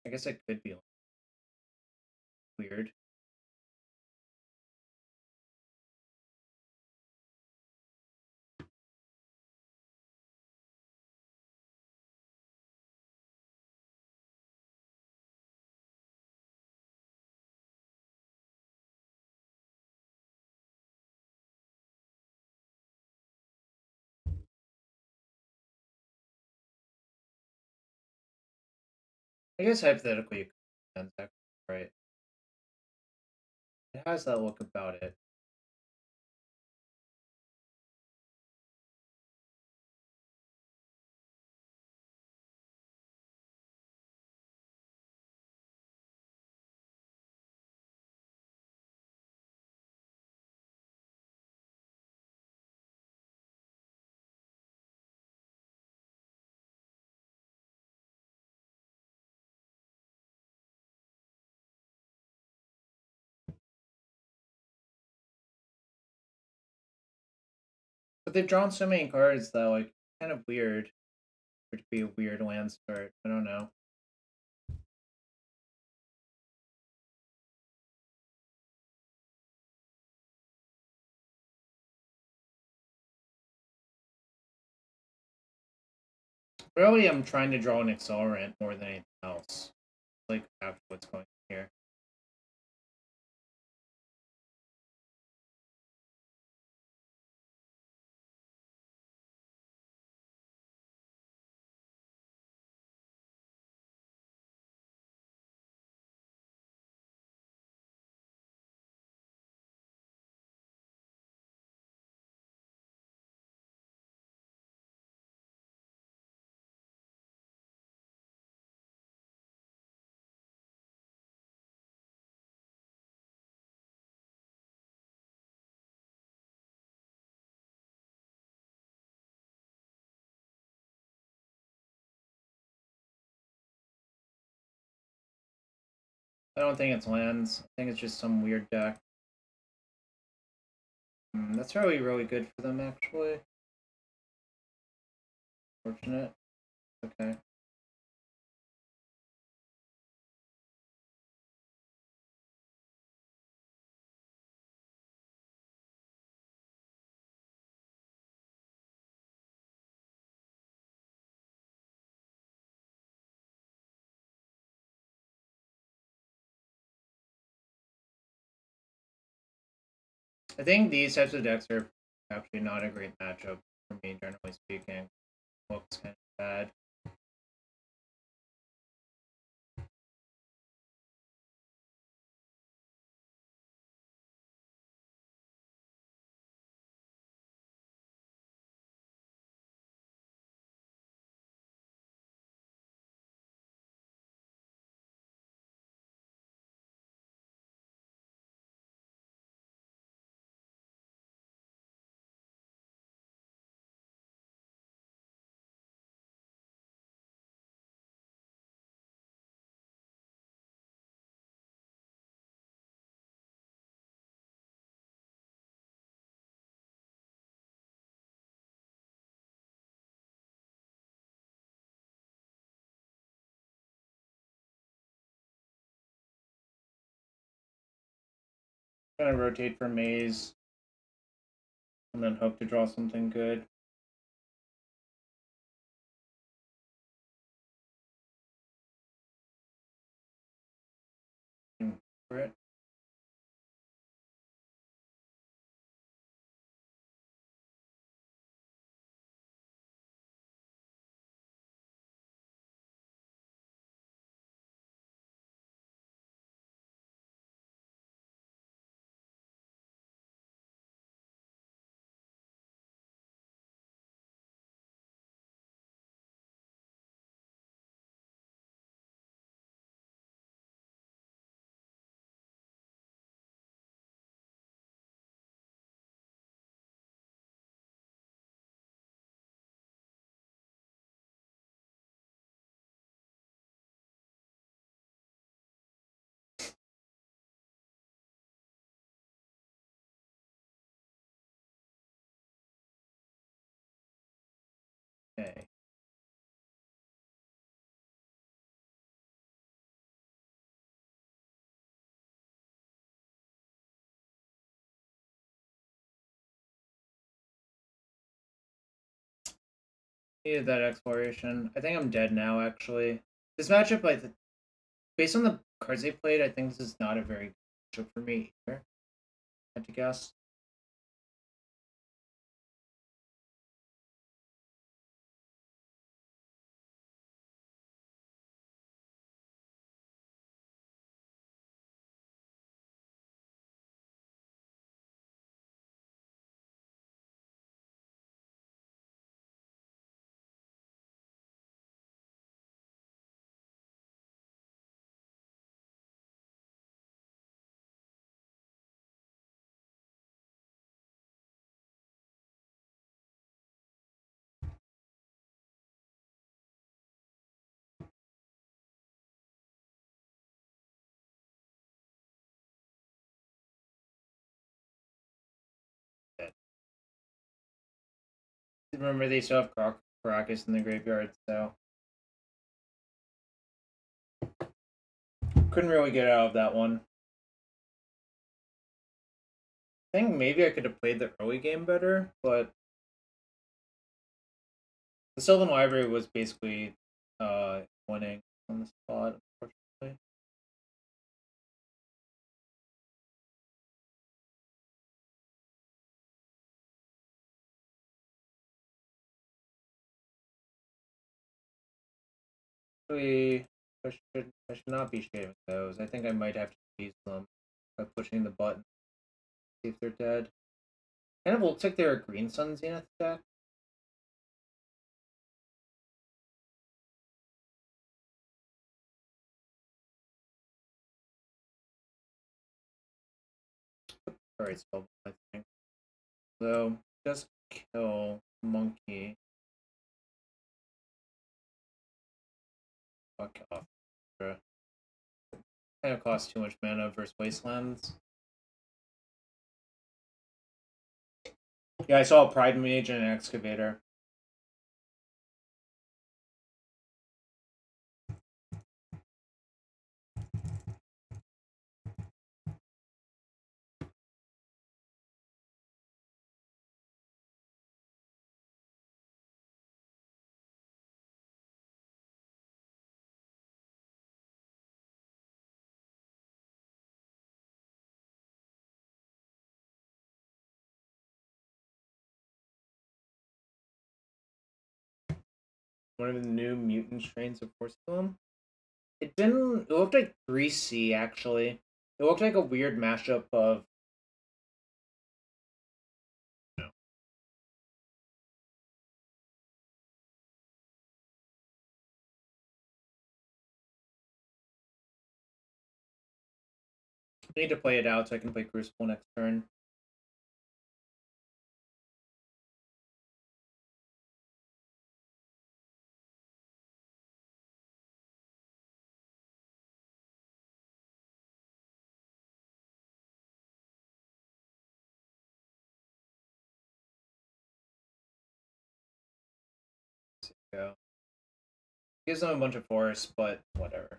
I guess it could be weird. I guess hypothetically, it could be right? It has that look about it. But they've drawn so many cards that like kind of weird for it to be a weird land start. I don't know. Really, I'm trying to draw an accelerant more than anything else. Like after what's going on here. I don't think it's lands. I think it's just some weird deck. That's probably really good for them, actually. Fortunate. Okay. I think these types of decks are actually not a great matchup for me, generally speaking. Looks kind of bad. Gonna rotate for Maze. And then hope to draw something good. For it. Okay. Needed that exploration. I think I'm dead now, actually. This matchup, based on the cards they played, I think this is not a very good matchup for me either. I have to guess. Remember, they still have Caracas in the graveyard, so couldn't really get out of that one. I think maybe I could have played the early game better, but the Sylvan Library was basically winning on the spot, unfortunately. Actually, I should not be shaving those. I think I might have to use them by pushing the button. See if they're dead. Kind of looks like they're a Green Sun Zenith deck. Alright, so I think. So just kill Monkey. Fuck off. Kind of costs too much mana versus Wastelands. Yeah, I saw a Pride Mage and an Excavator. One of the new mutant strains of Porcelain. It didn't. It looked like 3C actually. It looked like a weird mashup of. No. I need to play it out so I can play Crucible next turn. Go. Gives them a bunch of force, but whatever.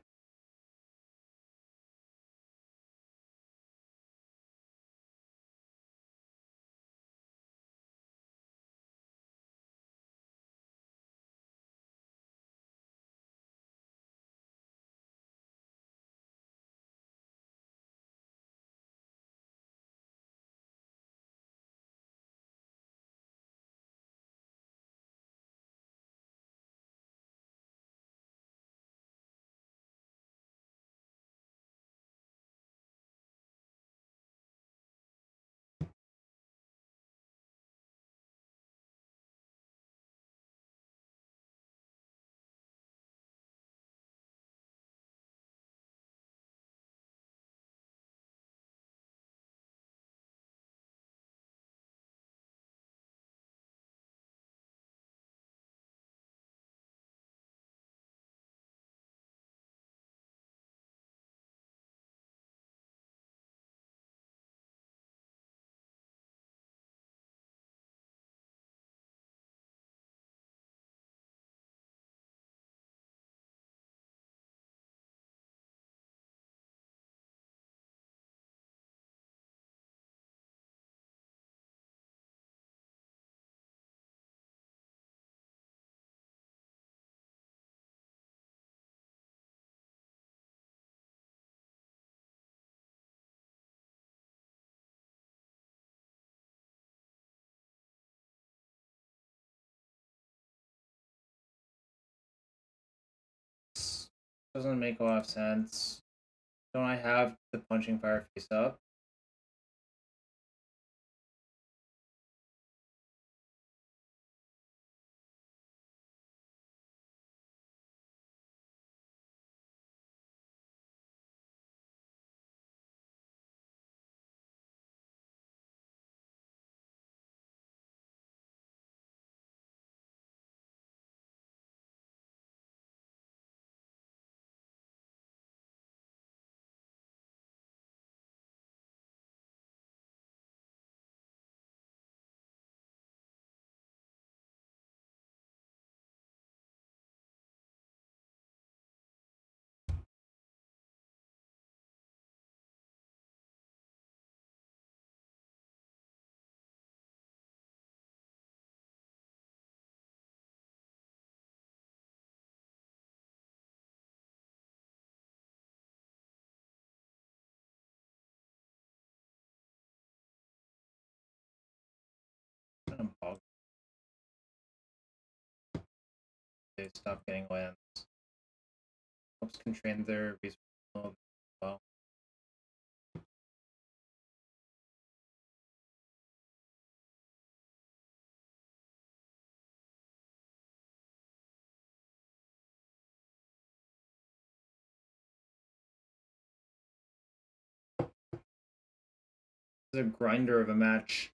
Doesn't make a lot of sense. Don't I have the punching fire face up? They stop getting lands. Helps constrain their resources a little bit as well. It's a grinder of a match.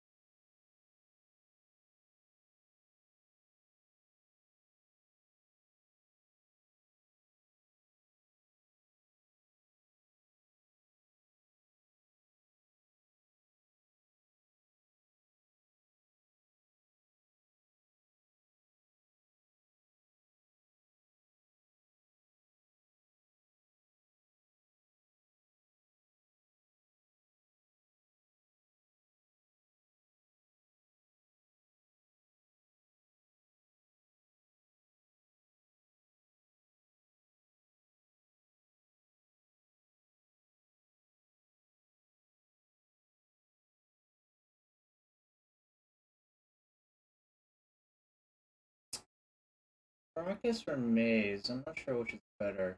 Caracas or Maze? I'm not sure which is better.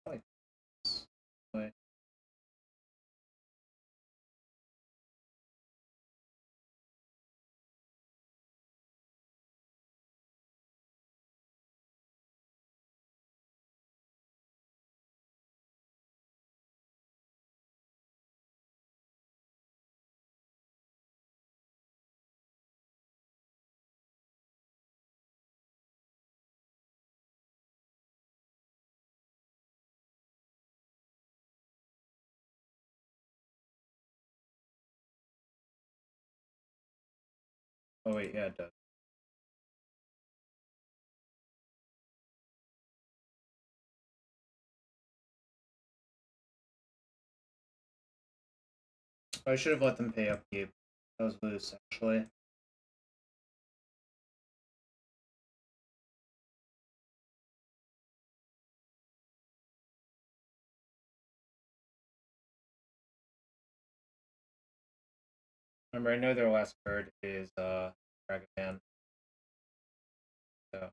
I like this. Wait. Oh wait, yeah, it does. I should have let them pay upkeep. That was loose, actually. Remember, I know their last card is Dragon Man. So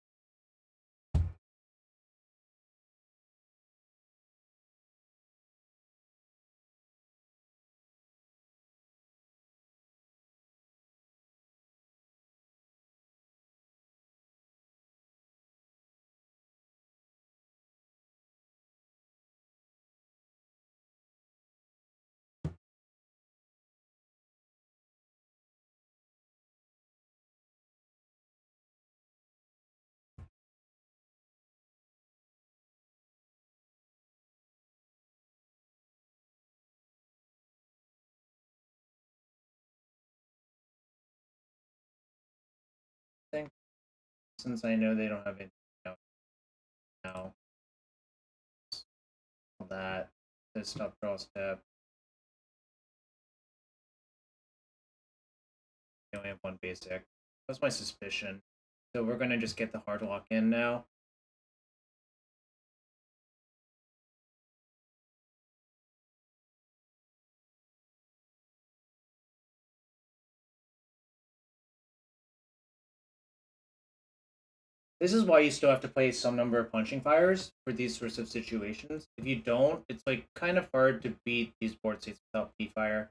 I think since I know they don't have anything out now, that to stop draw step. They only have one basic. That's my suspicion. So we're gonna just get the hard lock in now. This is why you still have to play some number of punching fires for these sorts of situations. If you don't, it's like kind of hard to beat these board states without P-Fire.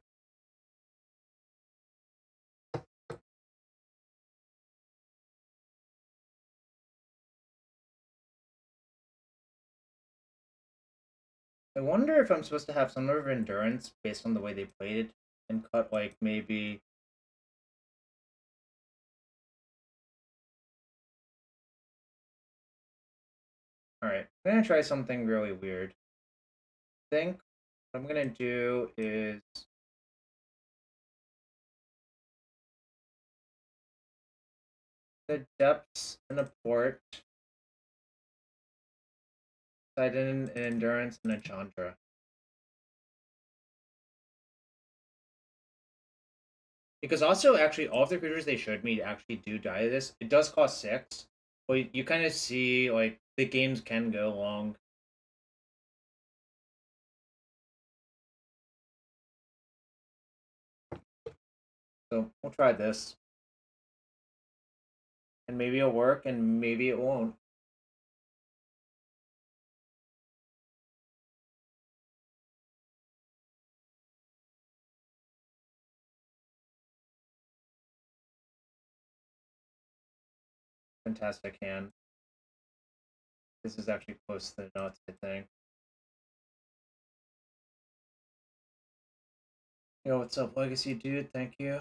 I wonder if I'm supposed to have some sort of endurance based on the way they played it and cut like maybe. Alright, I'm gonna try something really weird. I think what I'm gonna do is the depths and a port, Sidon, an endurance, and a Chandra. Because also, actually, all of the creatures they showed me actually do die to this. It does cost 6, but you kind of see, like, the games can go long. So, we'll try this. And maybe it'll work, and maybe it won't. Fantastic hand. This is actually close to the nuts, I think. Yo, what's up, Legacy Dude? Thank you.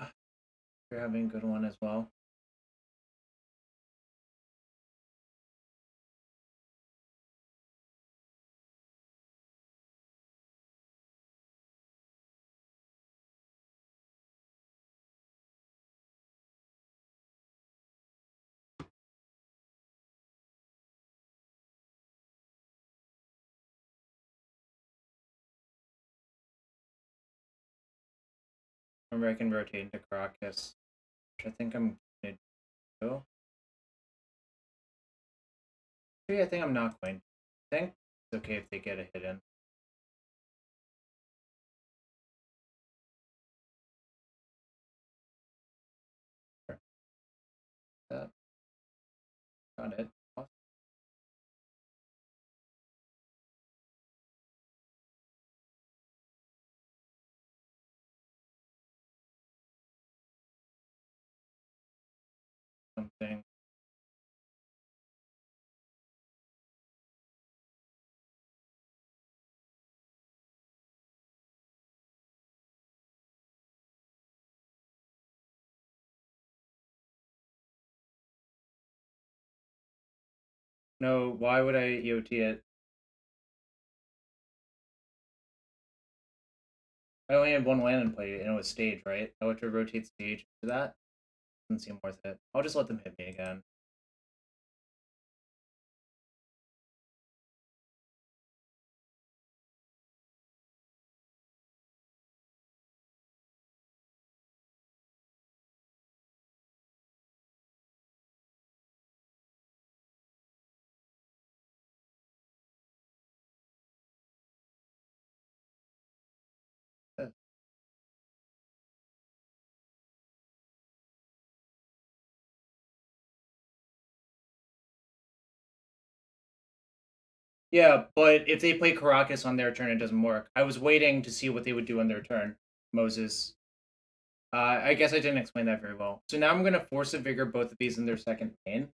You're having a good one as well. Remember, I can rotate into Caracas, which I think I'm gonna do. Actually, I think I'm not going to. I think it's okay if they get a hit in. That. Got it. Something. No, why would I EOT it? I only had one land in play, and it was stage, right? I would to rotate stage to that. Doesn't seem worth it. I'll just let them hit me again. Yeah, but if they play Caracas on their turn, it doesn't work. I was waiting to see what they would do on their turn. Moses. I guess I didn't explain that very well. So now I'm going to Force of Vigor both of these in their second lane.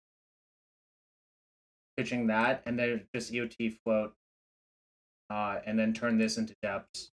Pitching that, and then just EOT float. And then turn this into depths.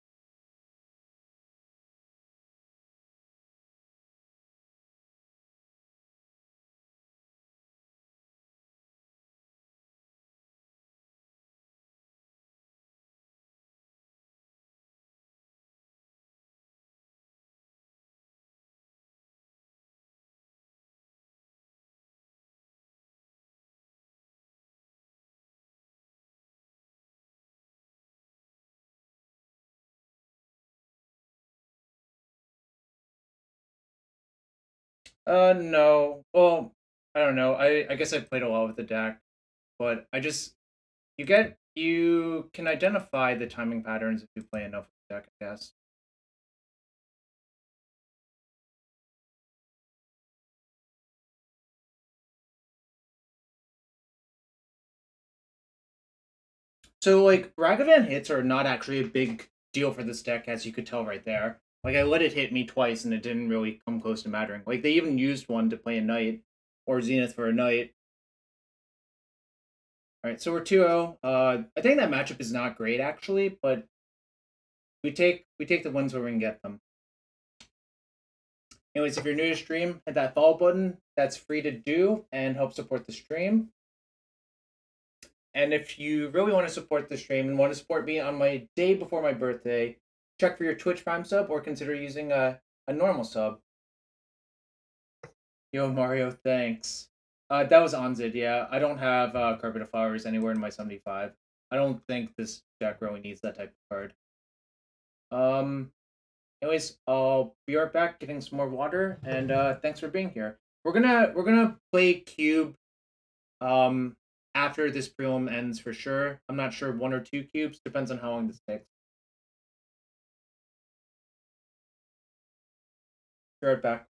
No. Well, I don't know. I guess I played a lot with the deck, but I just you can identify the timing patterns if you play enough with the deck, I guess. So, like, Ragavan hits are not actually a big deal for this deck, as you could tell right there. Like, I let it hit me twice, and it didn't really come close to mattering. Like, they even used one to play a knight, or Zenith for a knight. Alright, so we're 2-0. I think that matchup is not great, actually, but we take the wins where we can get them. Anyways, if you're new to stream, hit that follow button. That's free to do and help support the stream. And if you really want to support the stream and want to support me on my day before my birthday, check for your Twitch Prime sub or consider using a normal sub. Yo, Mario, thanks. That was Onzid, yeah. I don't have Carpet of Flowers anywhere in my 75. I don't think this deck really needs that type of card. Anyways, I'll be right back getting some more water, and thanks for being here. We're gonna play Cube after this prelim ends for sure. I'm not sure, 1 or 2 cubes, depends on how long this takes. Be right back.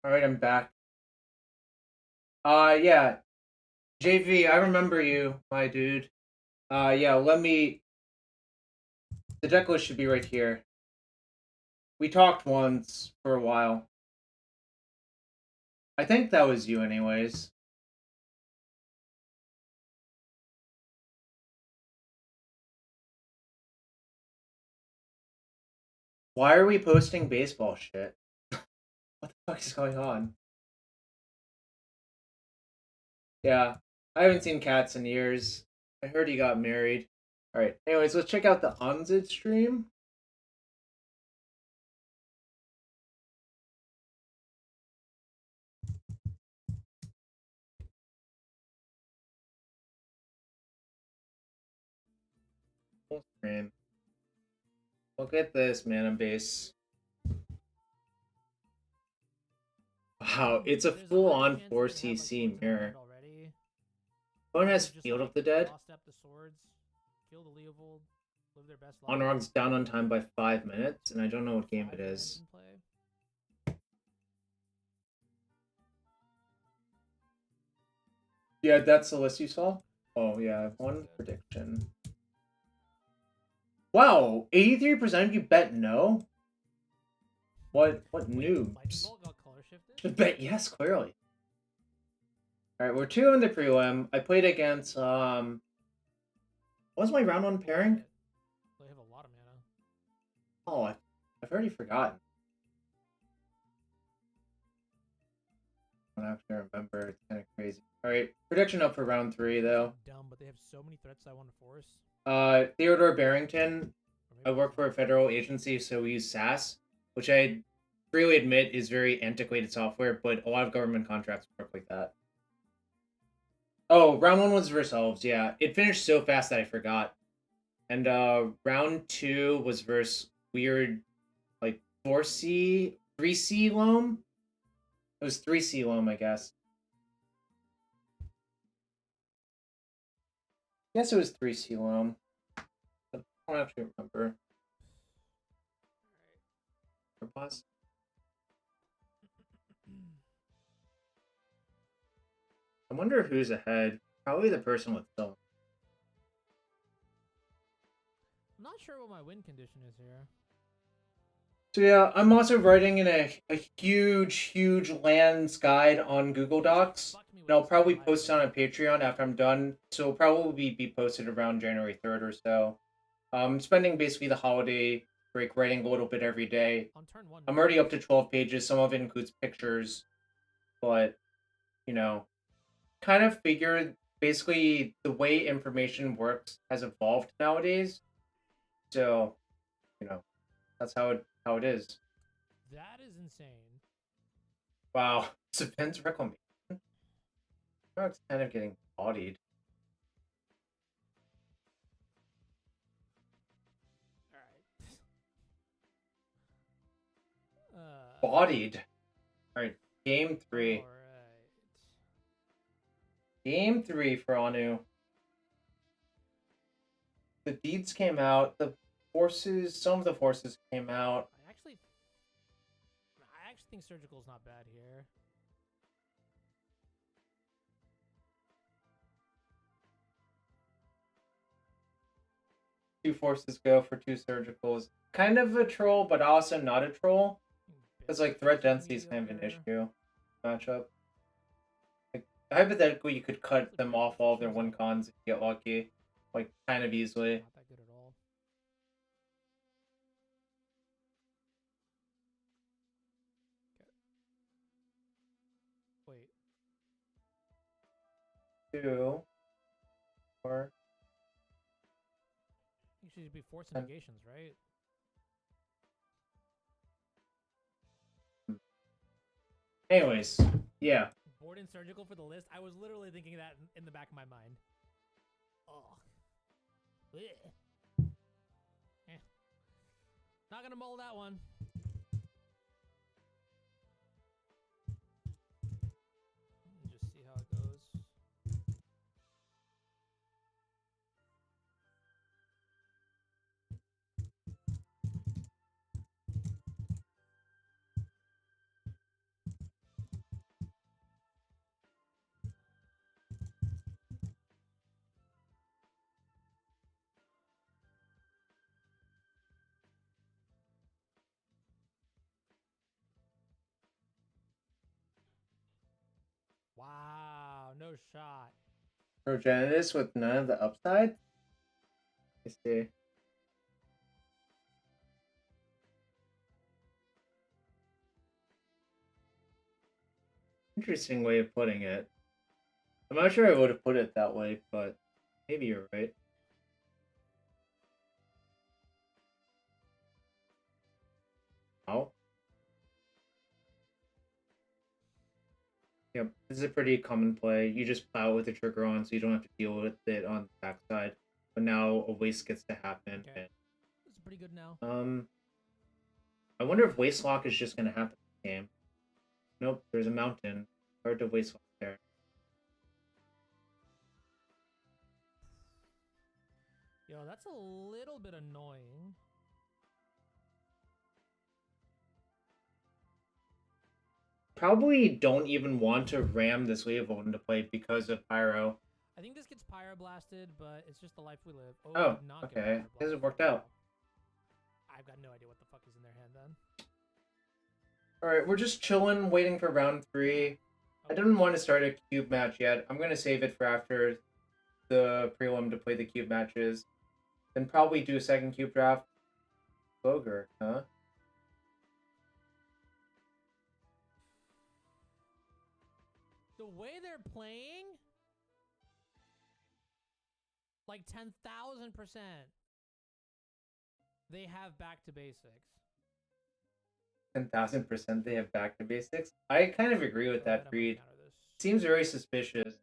Alright, I'm back. Yeah. JV, I remember you, my dude. Yeah, the decklist should be right here. We talked once for a while. I think that was you anyways. Why are we posting baseball shit? What the fuck is going on? Yeah, I haven't seen Cats in years. I heard he got married. Alright, anyways, let's check out the Onzid stream. Full screen. Look at this mana base. Wow, it's a full-on 4cc mirror. Opponent has Field of the Dead. Onrog's down on time by 5 minutes, and I don't know what game it is. Yeah, that's the list you saw? Oh, yeah, I have one prediction. Wow, 83% of you bet no? What noobs? Should bet yes, clearly. Alright, we're 2 in the prelim. I played against, what was my round 1 pairing? They have a lot of mana. Oh, I've already forgotten. I don't actually remember. It's kind of crazy. Alright, prediction up for round 3, though. Dumb, but they have so many threats I want to force. Theodore Barrington. I work for a federal agency, so we use SAS, which I freely admit is very antiquated software, but a lot of government contracts work like that. Oh, round 1 was versus elves, yeah. It finished so fast that I forgot. And round 2 was versus weird, like, 4C, 3C loam? It was 3C loam, I guess. Yes, it was 3C loam. I don't actually remember. Pause. I wonder who's ahead. Probably the person with Stone. I'm not not sure what my win condition is here. So yeah, I'm also writing in a huge lands guide on Google Docs. And I'll probably post it on a Patreon after I'm done. So it'll probably be posted around January 3rd or so. I'm spending basically the holiday break writing a little bit every day. On turn 1. I'm already up to 12 pages. Some of it includes pictures. But, you know, kind of figured basically the way information works has evolved nowadays. So, you know, that's how it is. That is insane. Wow, it's a Ben's reclamation. It's kind of getting bodied. Alright. Bodied. Alright, game 3. Alright. Game 3 for Anu. The deeds came out. Some of the forces came out. I actually think surgical is not bad here. Two forces go for two surgicals. Kind of a troll, but also not a troll. Because, like, threat density is kind of an issue. Matchup. Like, hypothetically, you could cut them off all their win cons if you get lucky. Like, kind of easily. Not that good at all. Okay. Wait. 2, 4. You should be forcing negations, right? Anyways, yeah. Board and surgical for the list. I was literally thinking that in the back of my mind. Oh. Eh. Not gonna mull that one. Just see how it goes. Wow, no shot. Progenitus with none of the upside? I see. Interesting way of putting it. I'm not sure I would have put it that way, but maybe you're right. Oh. Yep, this is a pretty common play. You just plow with the trigger on, so you don't have to deal with it on the backside. But now a waste gets to happen. Okay. This is pretty good now. I wonder if waste lock is just gonna happen in this game. Nope, there's a mountain. Hard to waste lock there. Yo, that's a little bit annoying. Probably don't even want to ram this wave into play because of Pyro. I think this gets pyroblasted, but it's just the life we live. Oh, okay. This has worked out. I've got no idea what the fuck is in their hand then. Alright, we're just chilling, waiting for round 3. Okay. I didn't want to start a cube match yet. I'm going to save it for after the prelim to play the cube matches. Then probably do a second cube draft. Ogre, huh? The way they're playing? Like 10,000%. They have back to basics. 10,000% they have back to basics. I kind of agree with that, Creed. Seems very suspicious.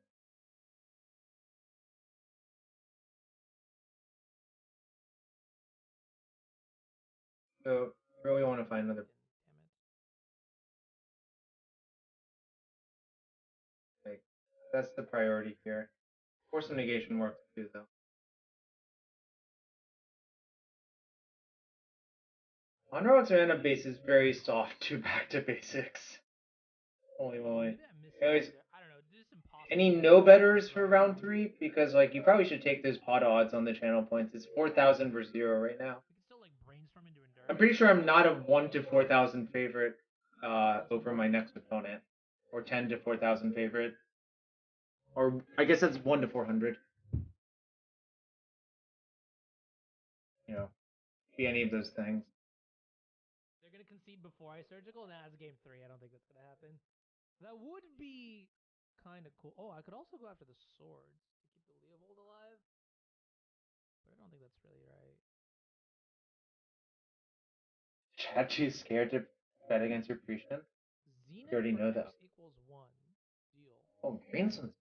So, really want to find another. Like, that's the priority here. Force of negation works too, though. On-road's mana base is very soft to back to basics. Holy moly. I don't know. This is impossible. Any no betters for round 3? Because like you probably should take those pot odds on the channel points. It's 4,000 versus 0 right now. We can still like brainstorm into endurance. I'm pretty sure I'm not a 1 to 4,000 favorite over my next opponent, or 10 to 4,000 favorite, or I guess that's 1 to 400. You know, be any of those things. They're gonna concede before I surgical. Nah, it's game 3. I don't think that's gonna happen. That would be kind of cool. Oh, I could also go after the swords to keep the Leovold alive, but I don't think that's really right. Chachi's scared to bet against your Prishan? You already know that. Equals 1. Deal. Oh, Greenson's.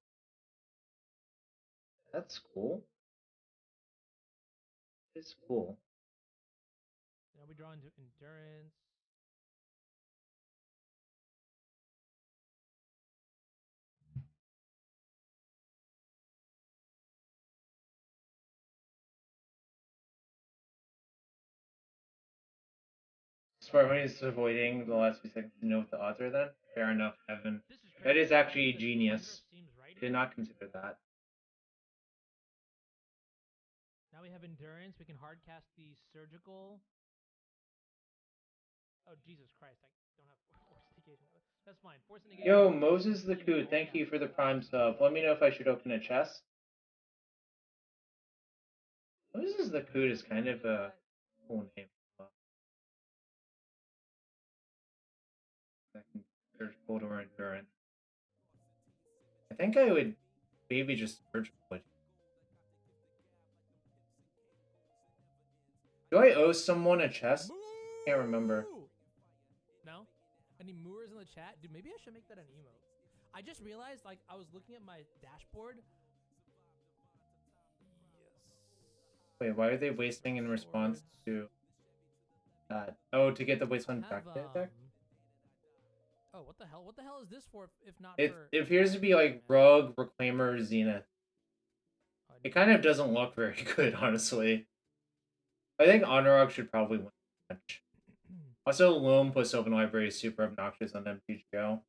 That's cool. It's cool. Now we draw into endurance. Smart money is avoiding the last few seconds to know what the odds are then? Fair enough, Evan. That is actually genius. Did not consider that. Now we have endurance. We can hard cast the surgical. Oh, Jesus Christ. I don't have force negation. That's fine. Force negation. Yo, Moses the Coot, thank you for the prime sub. Let me know if I should open a chest. Moses the Coot is kind of a cool name. Surgical or endurance. I think I would maybe just surgical. Do I owe someone a chest? Can't remember. No? Any moors in the chat? Dude, maybe I should make that an emote. I just realized, like, I was looking at my dashboard. Yes. Wait, why are they wasting in response to that? Oh, to get the wasteland back deck? Oh, what the hell? What the hell is this for if not it, for... It appears to be like Rogue, Reclaimer, Zenith. It kind of doesn't look very good, honestly. I think Honorog should probably win the match. Also, Loam plus Open Library is super obnoxious on MTGO.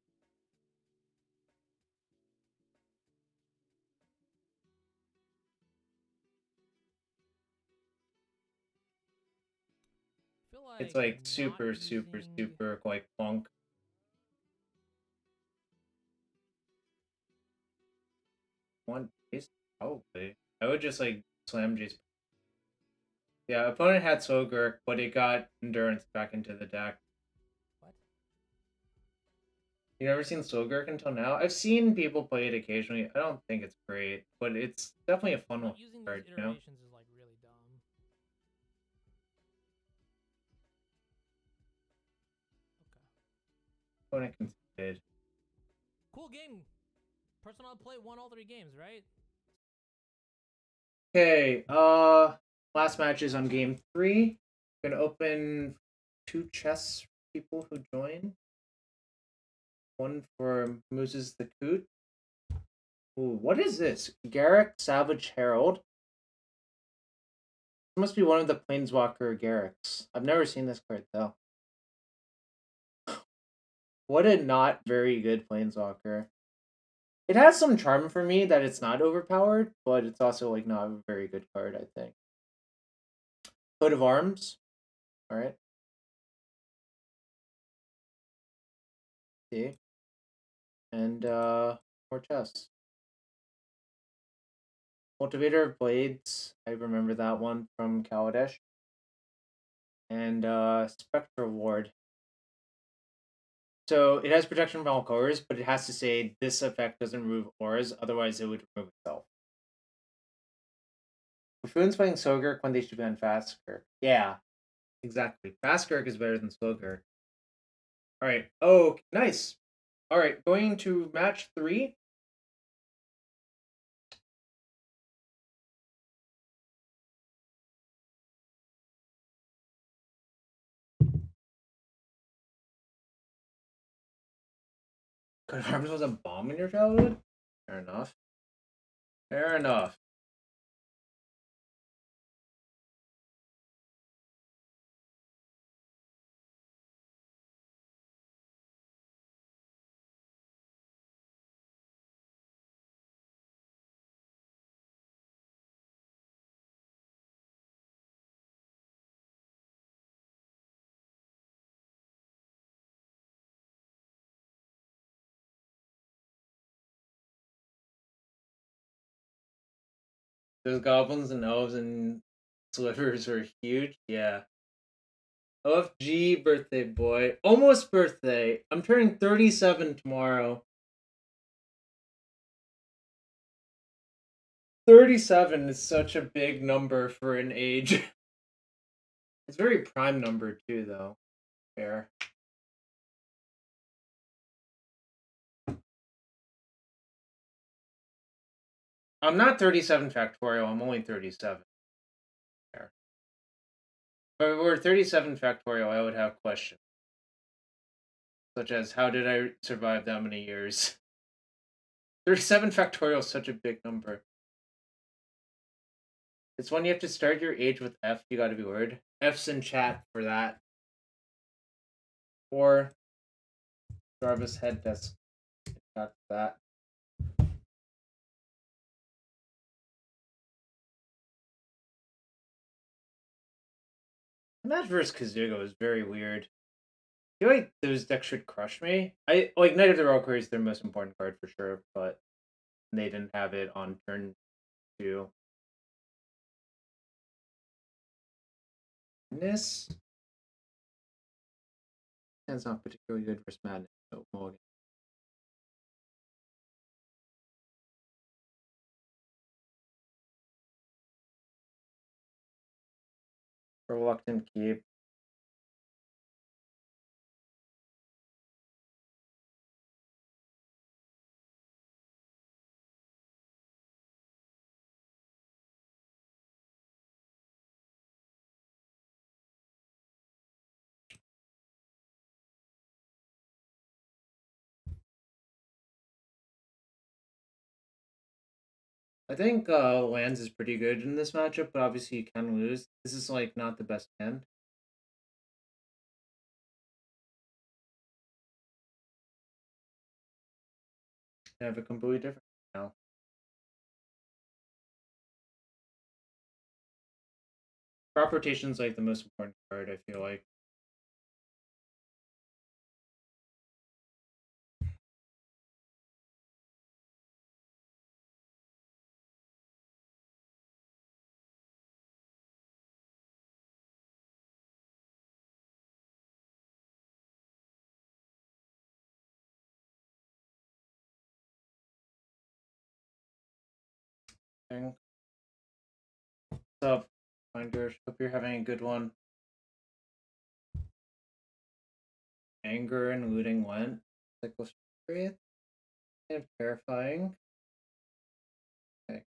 It's like super like plunk. One Jace? Probably. I would just like slam Jace. Yeah, opponent had Slogurk, but it got Endurance back into the deck. What? You never seen Slogurk until now? I've seen people play it occasionally. I don't think it's great, but it's definitely a fun one. Using these iterations is like really dumb. Okay. Opponent conceded. Cool game. Person on play won all 3 games, right? Okay, last match is on game 3. I'm gonna open 2 chests for people who join. One for Moses the Coot. Ooh, what is this? Garrick Savage Herald. This must be one of the Planeswalker Garricks. I've never seen this card though. What a not very good Planeswalker. It has some charm for me that it's not overpowered, but it's also like not a very good card, I think. Coat of Arms. Alright. See. And more chests. Cultivator of Blades. I remember that one from Kaladesh. And Spectral Ward. So it has protection from all colors, but it has to say this effect doesn't remove auras, otherwise it would remove itself. Buffoon's playing Slogurk when they should be on Fastkirk. Yeah, exactly. Fastkirk is better than Slogurk. Alright. Oh, nice. Alright, going to match 3. Coat of Arms was a bomb in your childhood? Fair enough. Fair enough. Those goblins and elves and slivers are huge. Yeah. OFG birthday boy. Almost birthday. I'm turning 37 tomorrow. 37 is such a big number for an age. It's a very prime number too, though. Fair. I'm not 37 factorial, I'm only 37. Fair. If I were 37 factorial, I would have questions. Such as, how did I survive that many years? 37 factorial is such a big number. It's when you have to start your age with F, you gotta be worried. F's in chat for that. Or Jarvis head desk in chat for that. Match versus Kazugo is very weird. I feel like those decks should crush me. I like Knight of the Reliquary is their most important card for sure, but they didn't have it on turn 2. Madness? That's not particularly good versus Madness, so mulligan. Reluctant keep. I think Lands is pretty good in this matchup, but obviously you can lose. This is like not the best hand. I have a completely different now. Crop rotation is like the most important card, I feel like. What's up, Finder? Hope you're having a good one. Anger and looting went. Cycle period. Kind of terrifying. Okay.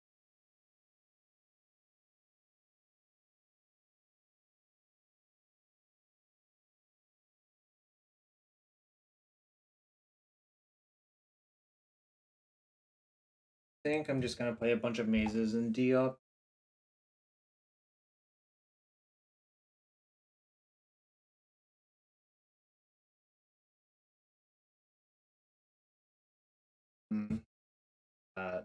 I think I'm just gonna play a bunch of mazes and D up. I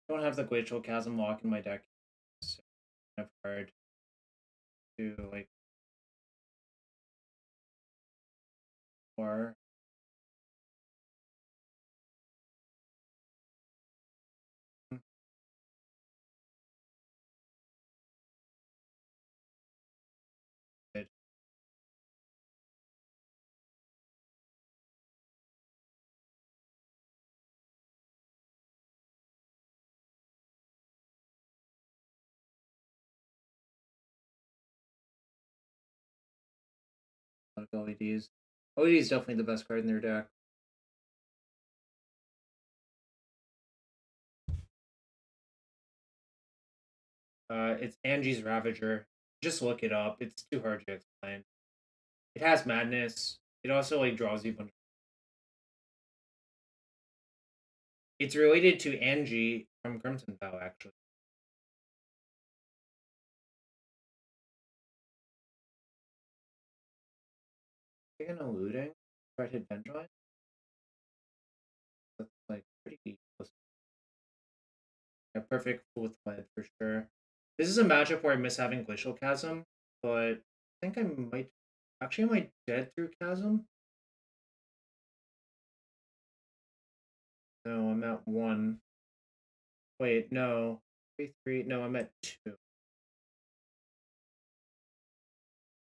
don't have the Glacial Chasm lock in my deck, so I've hard to like or good. A lot of LEDs. LED is definitely the best card in their deck. It's Angie's Ravager. Just look it up. It's too hard to explain. It has madness. It also like draws you a bunch. It's related to Angie from Crimson Vow, actually. Taking a looting, try to hit Dendron. That's like pretty close. Yeah, perfect with lead for sure. This is a matchup where I miss having Glacial Chasm, but I think I might actually am I dead through Chasm? No, I'm at 1. Wait, no. 3, 3. No, I'm at 2.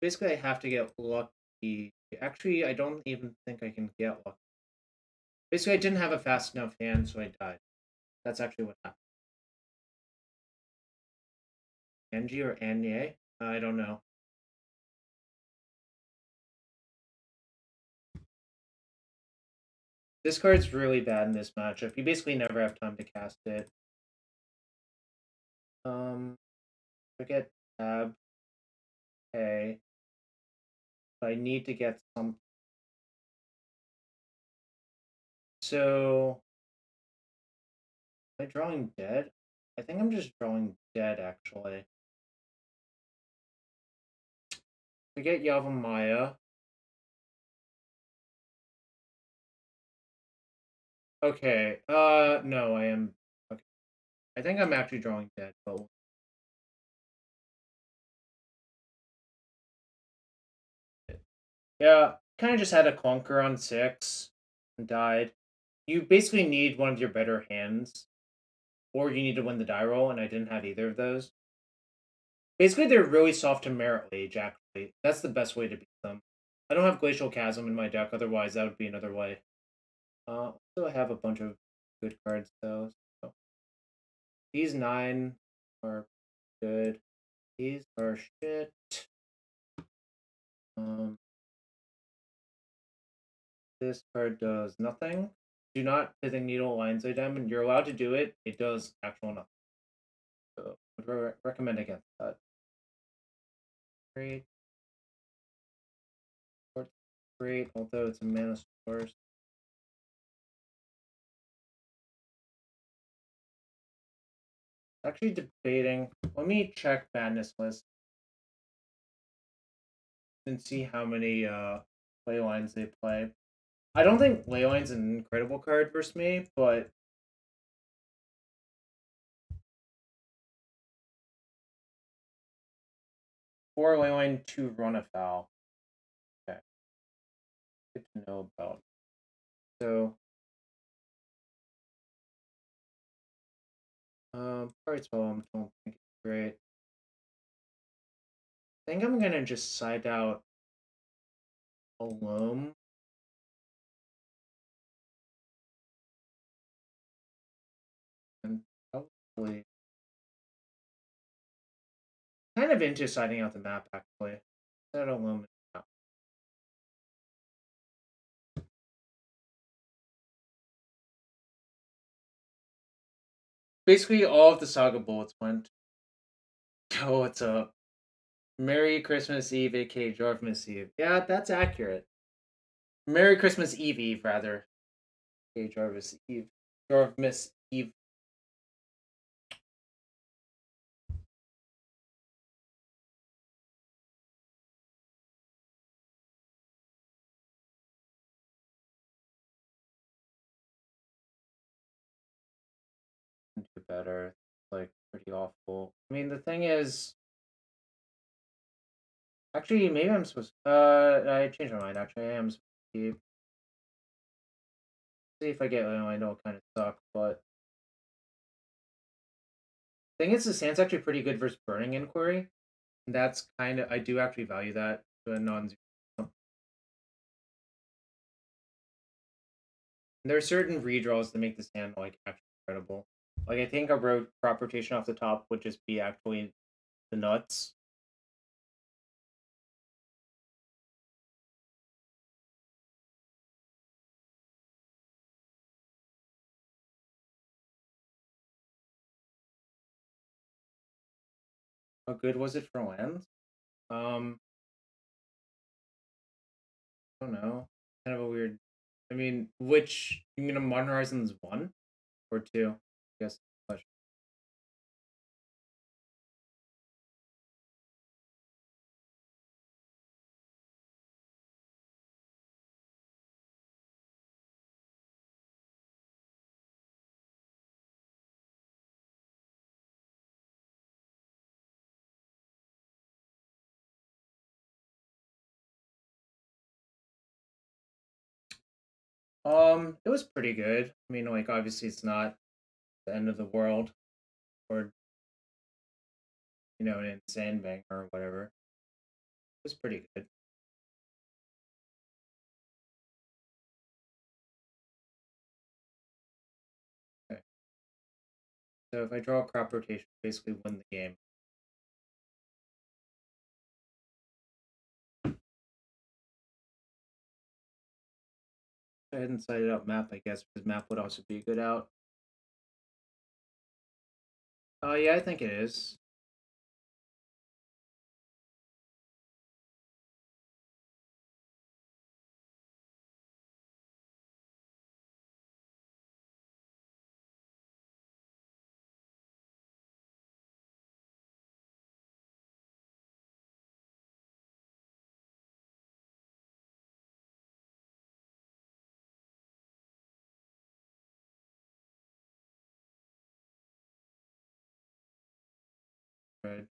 Basically, I have to get lucky. Actually, I don't even think I can get lucky. Basically, I didn't have a fast enough hand, so I died. That's actually what happened. Angie or Anye? I don't know. This card's really bad in this matchup. You basically never have time to cast it. Forget tab. Okay. But I need to get some. So, am I drawing dead? I think I'm just drawing dead, actually. Forget Yavimaya. Okay. No, I am. Okay. I think I'm actually drawing dead, but yeah, kind of just had a clunker on 6 and died. You basically need one of your better hands, or you need to win the die roll, and I didn't have either of those. Basically, they're really soft to Merit Lage, actually. That's the best way to beat them. I don't have Glacial Chasm in my deck, otherwise that would be another way. Also, I have a bunch of good cards, though. So. These 9 are good. These are shit. This card does nothing. Do not Pithing Needle Lion's Eye Diamond. You're allowed to do it. It does actual nothing. So I would recommend against that. Great. Great, although it's a mana source. Actually debating. Let me check Madness list and see how many ley lines they play. I don't think Leyline's an incredible card versus me, but 4 Leyline, 2 run afoul. Okay. Good to know about. So Pirate's Poem, don't think it's great. I think I'm gonna just side out Alone. And probably kind of into siding out the map, actually. Side out Alone. Basically, all of the Saga bullets went. Oh, what's up? Merry Christmas Eve, aka Jarvis Eve. Yeah, that's accurate. Merry Christmas Eve, Eve, rather. Aka Jarvis Eve. Jarvis Eve. Do better. Like, pretty awful. I mean, the thing is. Actually, maybe I'm supposed I changed my mind, actually. I am supposed to keep. See if I get one, I know it kind of suck, but. Thing is, the sand's actually pretty good versus Burning Inquiry. And that's kind of. I do actually value that to a non zero. There are certain redraws that make this hand, like, actually incredible. Like, I think a crop rotation off the top would just be actually the nuts. How good was it for lands? I don't know. Kind of a weird. I mean, which you mean a Modern Horizons 1 or 2? I guess. Question. It was pretty good. I mean, like, obviously it's not the end of the world or, an insane banger or whatever. It was pretty good. Okay. So if I draw a crop rotation, basically win the game. Go ahead and side it out map, I guess, because map would also be a good out. Yeah, I think it is. Right.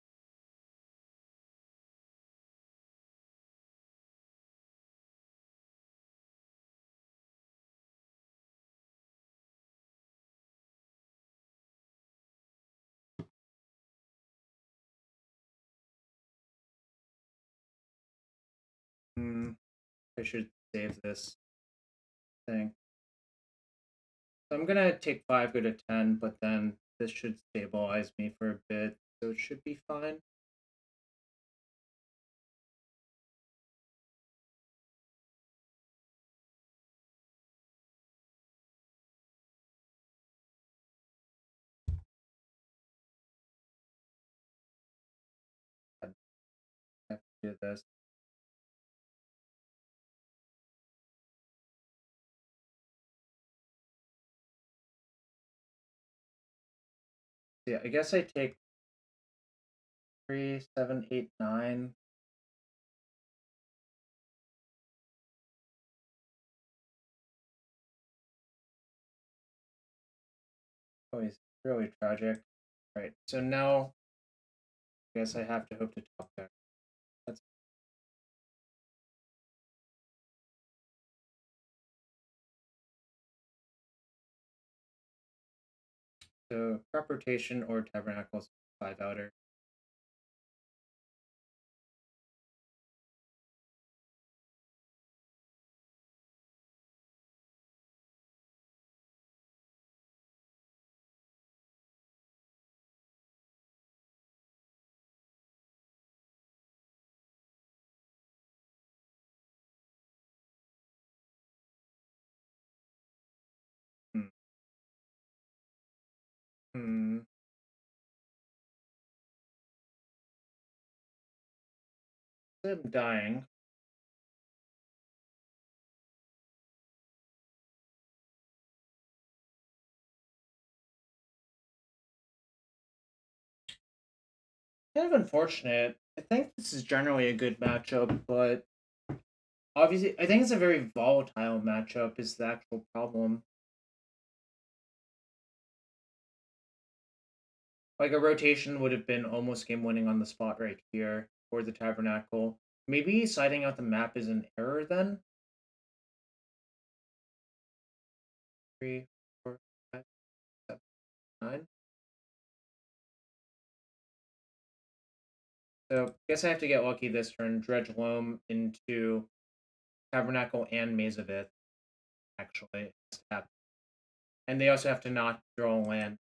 I should save this thing. So I'm gonna take 5, go to 10, but then this should stabilize me for a bit, so it should be fine. I have to do this. Yeah, I guess I take 3, 7, 8, 9. Oh, he's really tragic. Right, so now I guess I have to hope to top deck. That's so crop rotation or tabernacles 5 outer. Hmm. Hmm. I'm dying. Kind of unfortunate. I think this is generally a good matchup, but obviously, I think it's a very volatile matchup. Is the actual problem? Like a rotation would have been almost game winning on the spot right here for the tabernacle. Maybe siding out the map is an error then. 3, 4, 5, 7, 9. So I guess I have to get lucky this turn. Dredge Loam into Tabernacle and Maze of Ith, actually. And they also have to not draw a land.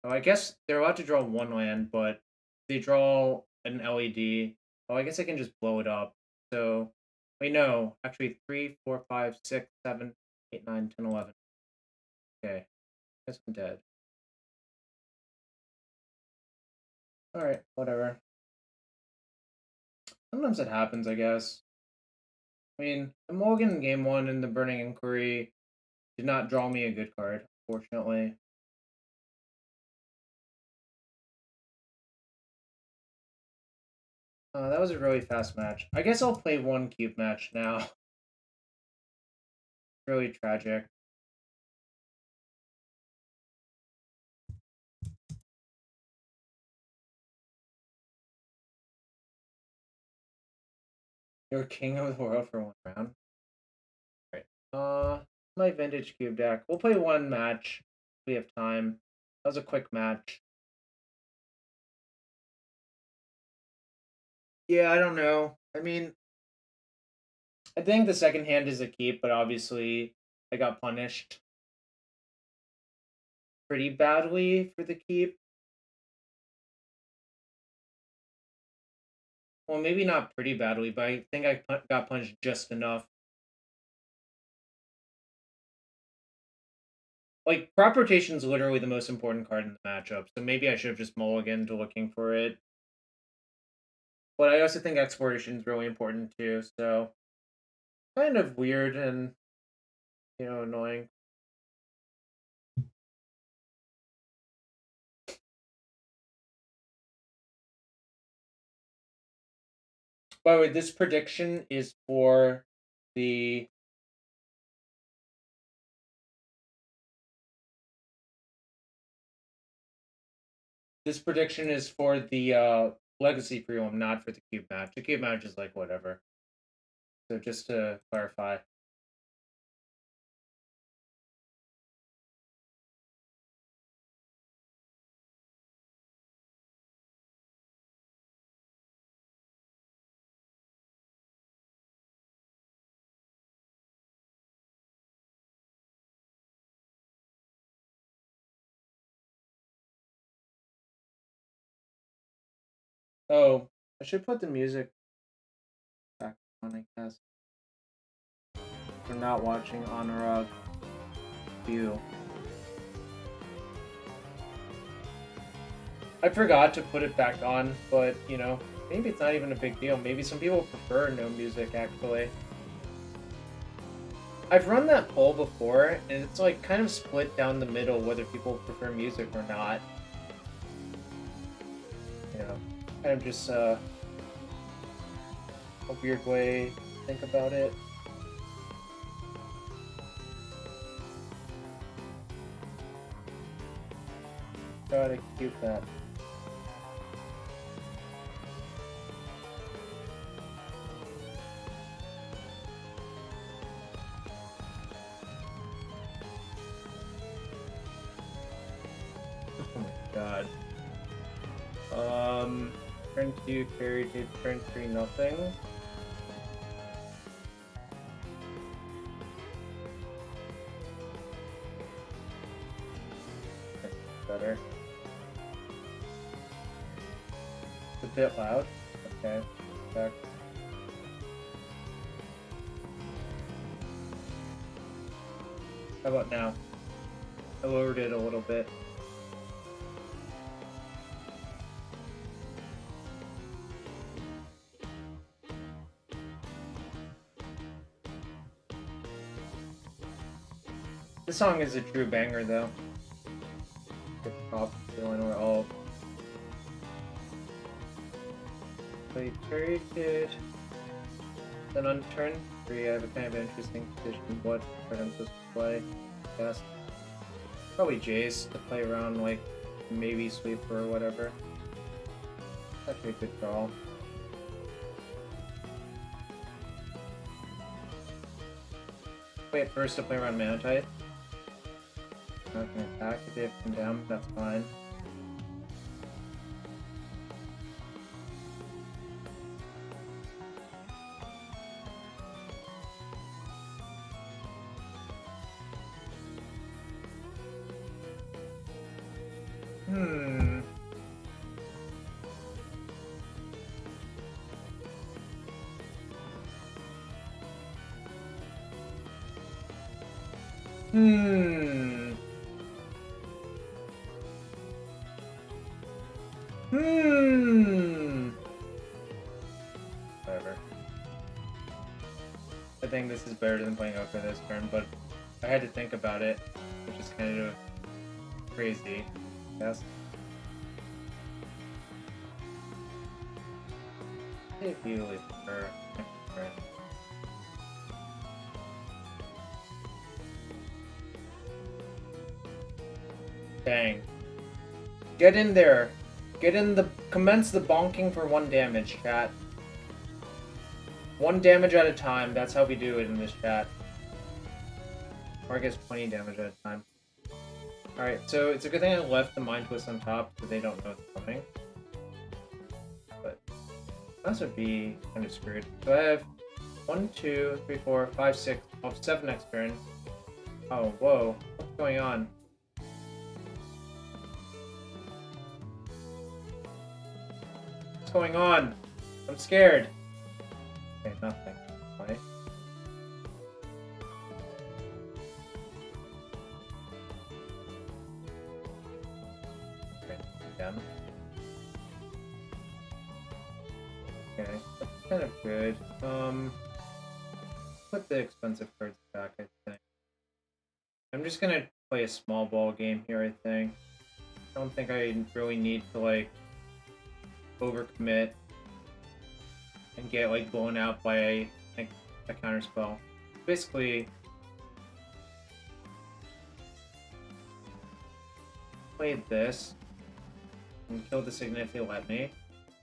Oh, I guess they're allowed to draw one land, but they draw an LED. Oh, I guess I can just blow it up. So, wait, no. Actually, 3, 4, 5, 6, 7, 8, 9, 10, 11. Okay. Guess I'm dead. Alright, whatever. Sometimes it happens, I guess. I mean, the Mulligan in game 1 and the Burning Inquiry did not draw me a good card, fortunately. That was a really fast match. I guess I'll play one cube match now. Really tragic. You're king of the world for one round. Right. My vintage cube deck. We'll play one match. We have time. That was a quick match. Yeah, I don't know. I mean, I think the second hand is a keep, but obviously I got punished pretty badly for the keep. Well, maybe not pretty badly, but I think I got punished just enough. Like, crop rotation is literally the most important card in the matchup, so maybe I should have just mulliganed to looking for it. But I also think exploration is really important too, so kind of weird and, annoying. By the way, this prediction is for the Legacy prelim, not for the cube match. The cube match is like whatever. So just to clarify. Oh, I should put the music back on, I guess. We're not watching Anurag View. I forgot to put it back on, but, maybe it's not even a big deal. Maybe some people prefer no music, actually. I've run that poll before, and it's like kind of split down the middle whether people prefer music or not. Kind of just a weird way to think about it. Gotta keep that. Oh my god. Turn 2 carry, turn 3 nothing. That's better. It's a bit loud. Okay, back. How about now? I lowered it a little bit. This song is a true banger, though. Good pop feeling we're all. Play traded. Then on turn 3, I have a kind of interesting position. What card I'm supposed to play? Yes. Probably Jace to play around, like, maybe Sweeper or whatever. Actually a good call. Wait, first to play around Manatite. Not gonna attack if they have Condemn, that's fine. Whatever. I think this is better than playing Oko this turn, but I had to think about it, which is kind of crazy. Yes. If you leave her. Dang. Get in there. Commence the bonking for 1 damage, chat. 1 damage at a time, that's how we do it in this chat. Or I guess 20 damage at a time. Alright, so it's a good thing I left the Mind Twist on top so they don't know it's coming. But this would be kind of screwed. So I have 1, 2, 3, 4, 5, 6, 7 next turn. Oh, whoa. What's going on? What's going on? I'm scared. Okay, nothing. Play. Okay, again. Okay, that's kind of good. Put the expensive cards back, I think. I'm just gonna play a small ball game here, I think. I don't think I really need to, like, overcommit and get, like, blown out by, like, a counterspell. Basically, play this and kill the Signet if they let me.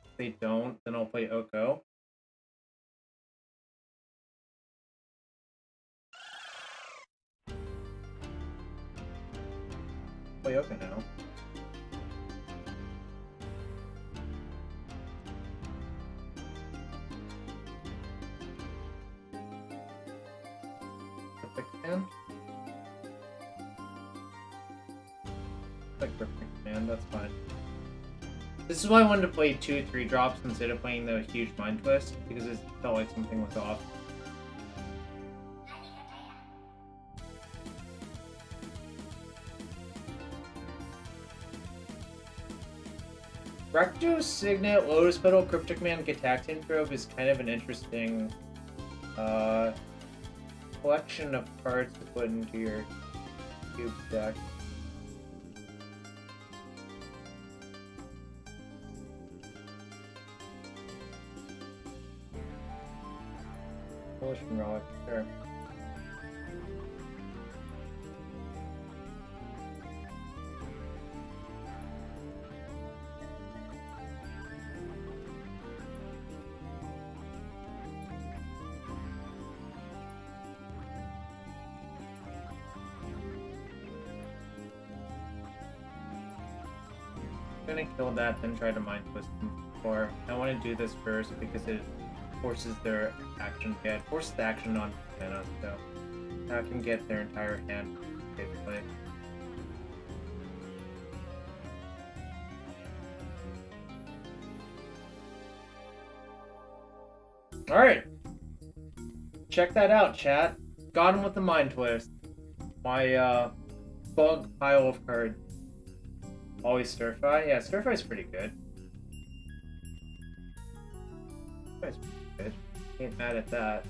If they don't, then I'll play Oko. Play Oko now. Perfect hand. Like perfect hand, that's fine. This is why I wanted to play 2-3 drops instead of playing the huge Mind Twist, because it felt like something was off. Rakdos, Signet, Lotus Petal, Cryptic Man, Catactin Probe is kind of an interesting collection of cards to put into your cube deck. Coalition Relic, sure. I'm gonna kill that, then try to Mind Twist them before. I want to do this first because it forces their action to get forces the action on mana, so I can get their entire hand basically. Alright. Check that out, chat. Got him with the Mind Twist. My bug pile of cards. Always Stir Fry? Yeah, Stir Fry's pretty good. Stir Fry's pretty good. Ain't mad at that.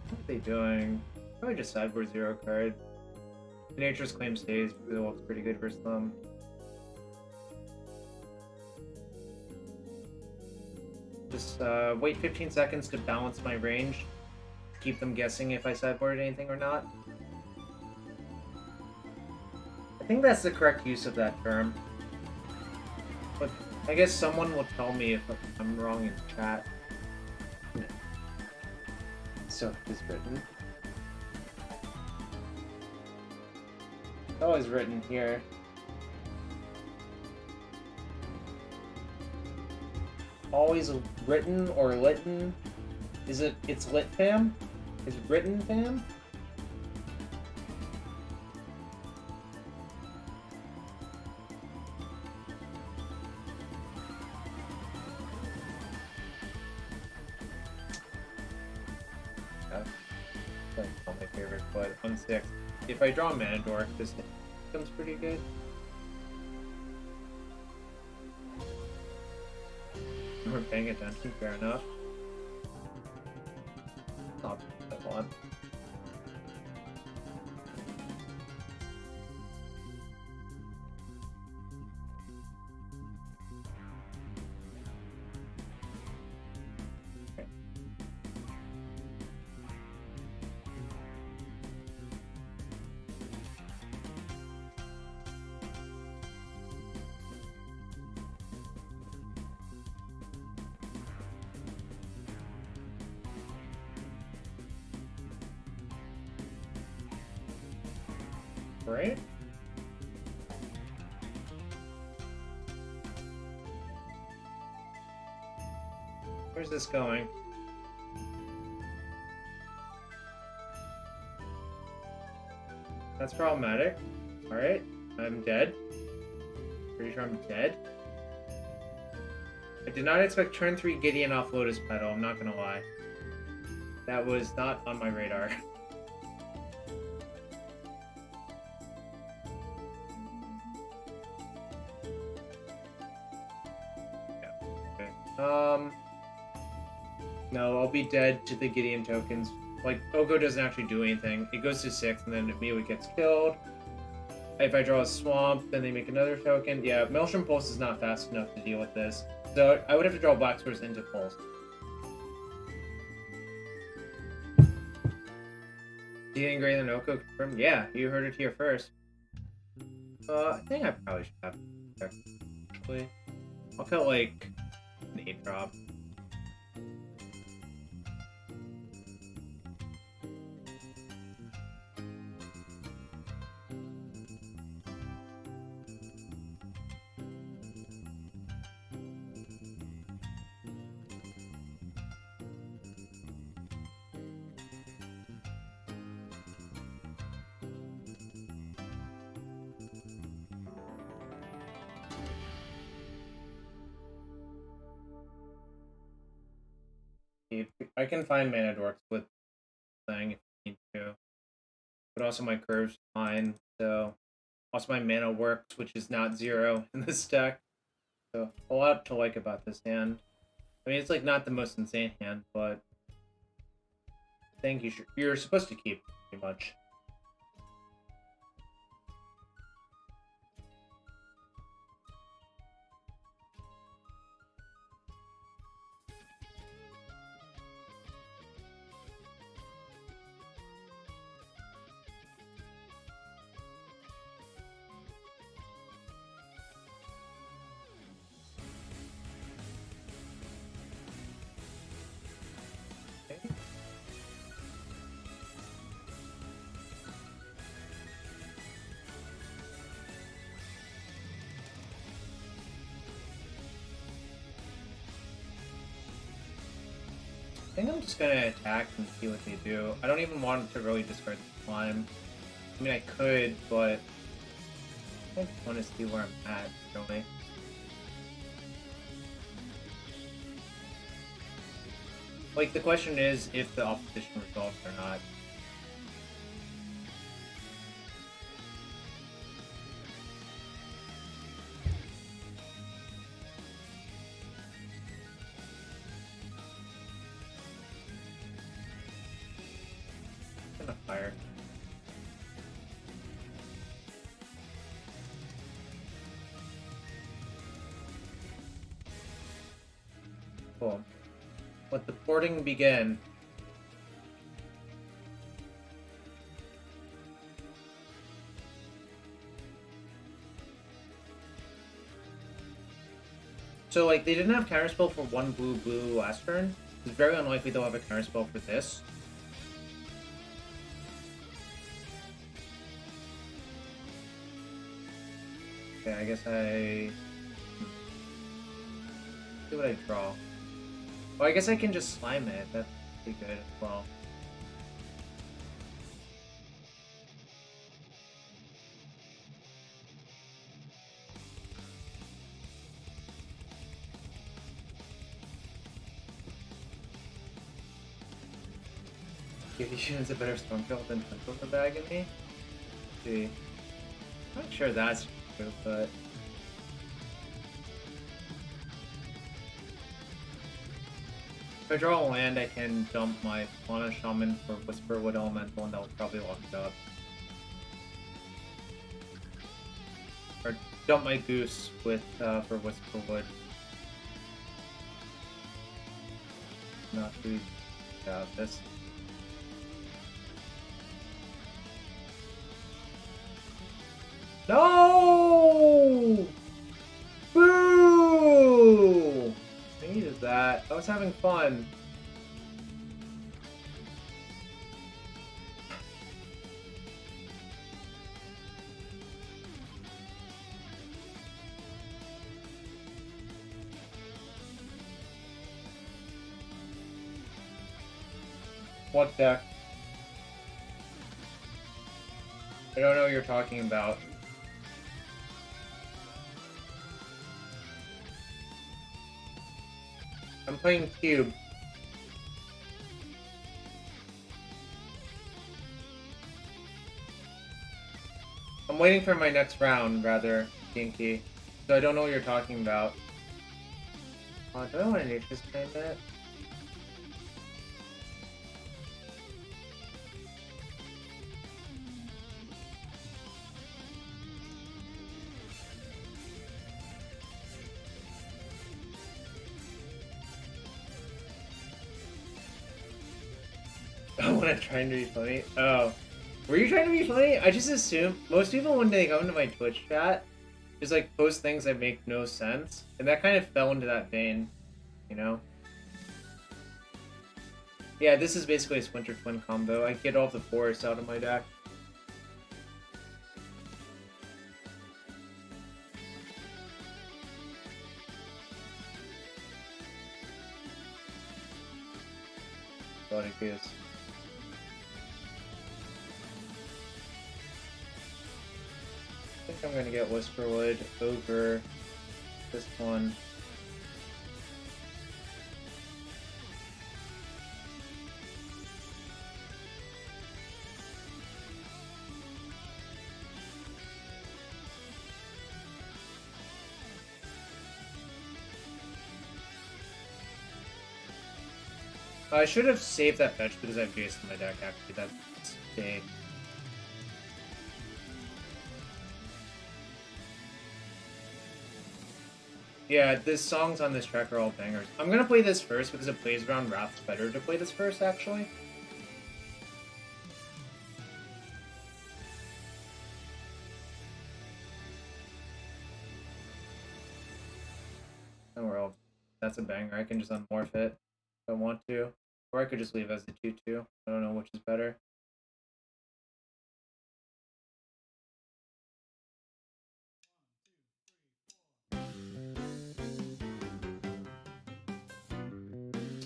What are they doing? Probably just sideboard 0 card. Nature's Claim stays because it looks pretty good versus them. Just wait 15 seconds to balance my range. Keep them guessing if I sideboarded anything or not. I think that's the correct use of that term. But I guess someone will tell me if I'm wrong in chat. So it's written. It's always written here. Always written or litten? Is it? It's lit fam? Is it written fam? That's not my favorite, but 1/6. If I draw Mana Dork, this becomes pretty good. We're paying attention, fair enough. Not what I want. Okay. Right? Where's this going? That's problematic. Alright, I'm dead. Pretty sure I'm dead. I did not expect turn 3 Gideon off Lotus Petal, I'm not gonna lie. That was not on my radar. No, I'll be dead to the Gideon tokens. Like, Oko doesn't actually do anything. It goes to 6 and then immediately gets killed. If I draw a Swamp, then they make another token. Yeah, Maelstrom Pulse is not fast enough to deal with this. So I would have to draw Black Source into Pulse. Gideon greater than Oko confirmed? Yeah, you heard it here first. I think I probably should have actually. I'll cut like an 8 drop. I can find mana dorks with thing if you need to. But also my curve's fine, so also my mana works, which is not 0 in this deck. So a lot to like about this hand. I mean, it's like not the most insane hand, but I think you're supposed to keep pretty much. I think I'm just gonna attack and see what they do. I don't even want to really discard the climb. I mean, I could, but I just want to see where I'm at, really. Like, the question is if the opposition resolves or not. I'm gonna fire. Cool. Let the porting begin. So, like, they didn't have counterspell for one blue last turn. It's very unlikely they'll have a counterspell for this. Okay, I guess I... see what I draw. Well, I guess I can just slime it. That's pretty good as well. Gideon is a better Stormfield than Pencil the Bag in me? Let's see. I'm not sure that's true, but... if I draw a land, I can dump my Fauna Shaman for Whisperwood Elemental, and that will probably lock it up. Or dump my Goose with for Whisperwood. Not too about this. No! Boo! I needed that. I was having fun. What deck? I don't know what you're talking about. I'm playing Cube. I'm waiting for my next round, rather, Kinky. So I don't know what you're talking about. Oh, do I want to Nature's Claim that? I want to try and be funny. Oh. Were you trying to be funny? I just assume most people when they come into my Twitch chat just like post things that make no sense. And that kind of fell into that vein, you know? Yeah, this is basically a Splinter Twin combo. I get all the forests out of my deck. Bloody Goose. I think I'm gonna get Whisperwood over this one. I should have saved that fetch because I have Jace in my deck, actually. That's big. Yeah, the songs on this track are all bangers. I'm gonna play this first because it plays around Wrath. It's better to play this first, actually. Oh well, that's a banger. I can just unmorph it if I want to. Or I could just leave as the 2-2. I don't know which is better.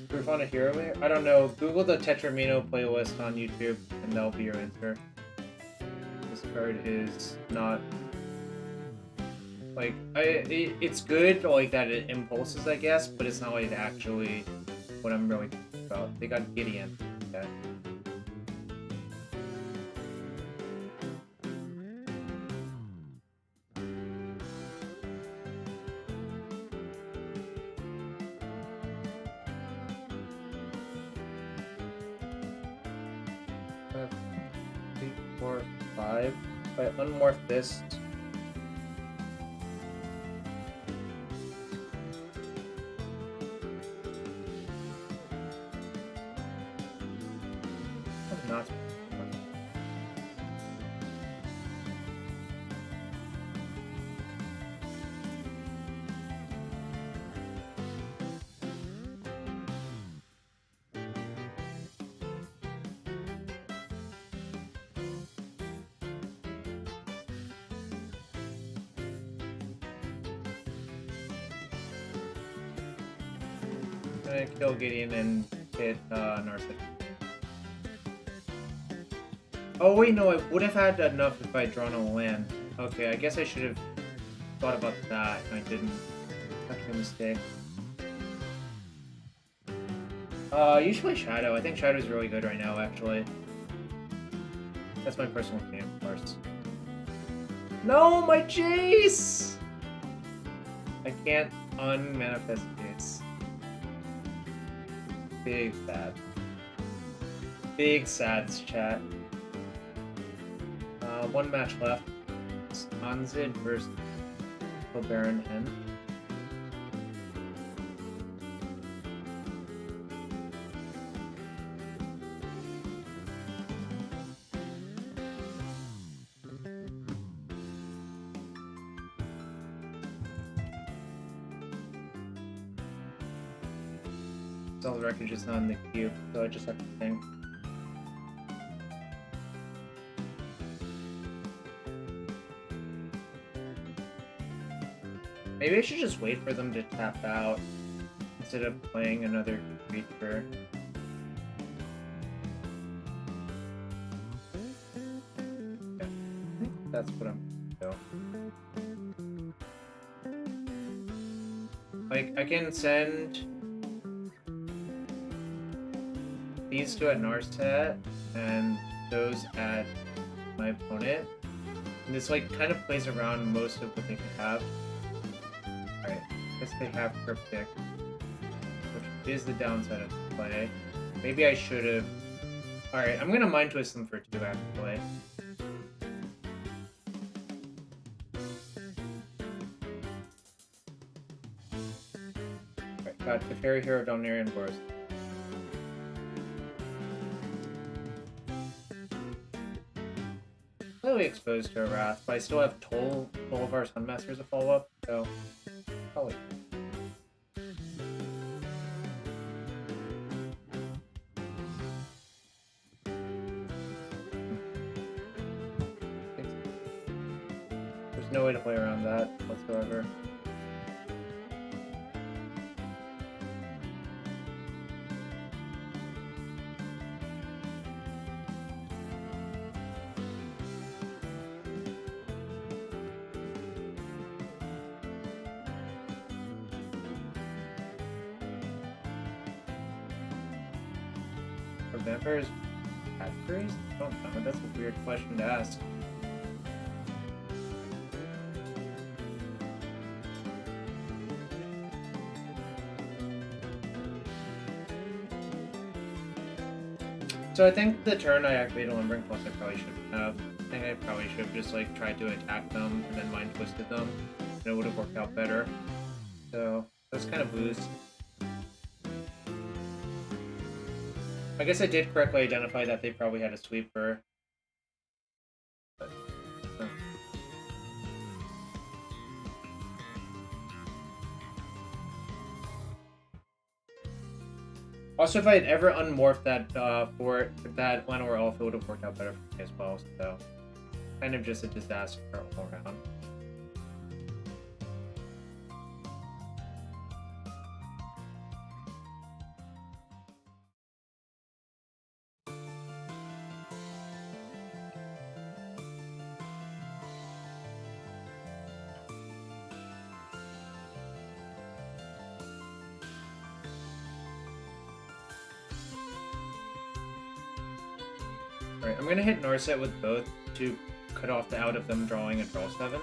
Proof on a hero here? I don't know. Google the Tetramino playlist on YouTube and that'll be your answer. This card is not like it's good like that it impulses, I guess, but it's not like actually what I'm really thinking about. They got Gideon. Okay. Three, 4, 5. If I unmorph this. I'm not. I'm gonna kill Gideon and hit Narset. Oh wait, no, I would have had enough if I'd drawn a land. Okay, I guess I should have thought about that, and I didn't. That's a mistake. You should play Shadow. I think Shadow's really good right now, actually. That's my personal opinion, of course. No, my Jace! I can't unmanifest Jace. Big sad. Big sads, chat. One match left. It's Izzet versus Baron N. All the wreckage is not in the queue, so I just have to think. Maybe I should just wait for them to tap out instead of playing another creature. That's what I'm doing. Like, I can send these two at Narset and those at my opponent. And this, like, kind of plays around most of what they can have. Alright, I guess they have Cryptic, which is the downside of the play. Maybe I should have... Alright, I'm gonna Mind Twist them for 2, actually. Alright, got the Fairy Hero, Donarian Forest. Slightly exposed to a Wrath, but I still have Toll of our Sunmasters to follow up, so... Probably. There's no way to play around that whatsoever. Are vampires categories? I don't know. That's a weird question to ask. So I think the turn I activated Lumbering Plus I probably shouldn't have. I think I probably should have just like tried to attack them and then Mind Twisted them. And it would have worked out better. So that's kind of boost. I guess I did correctly identify that they probably had a sweeper. But, no. Also, if I had ever unmorphed that for that Llanowar Elf, it would have worked out better for me as well. So, kind of just a disaster all around. Alright, I'm gonna hit Narset with both to cut off the out of them drawing a draw 7.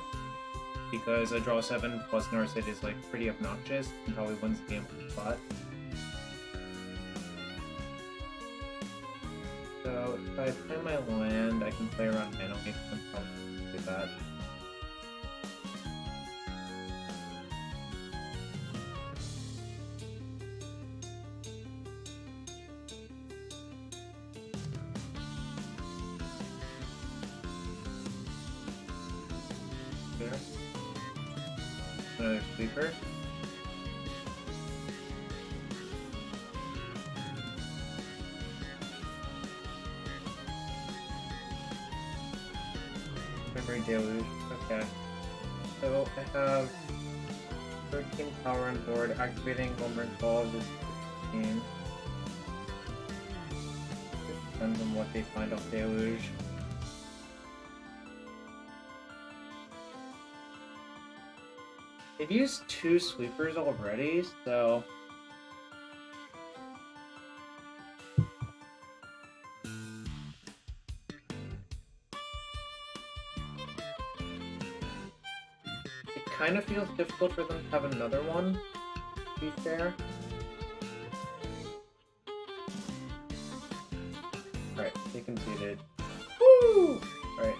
Because a draw 7 plus Narset is like pretty obnoxious and probably wins the game on the spot. So if I play my land, I can play around mana leak and probably do that. Another sweeper. Memory Deluge. Okay. So I have 13 power on board. Activating Lumbering Balls is 15. Depends on what they find off Deluge. They've used 2 sweepers already, so... It kind of feels difficult for them to have another one, to be fair. Alright, they conceded. Woo! Alright.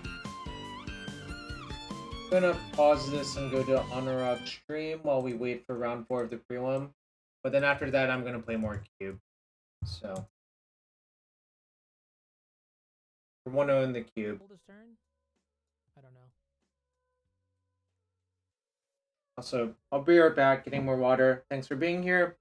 I'm gonna pause this and go to Honor Stream while we wait for round 4 of the prelim. But then after that, I'm gonna play more Cube. So. We're 1-0 in the Cube. Hold his turn? I don't know. Also, I'll be right back getting more water. Thanks for being here.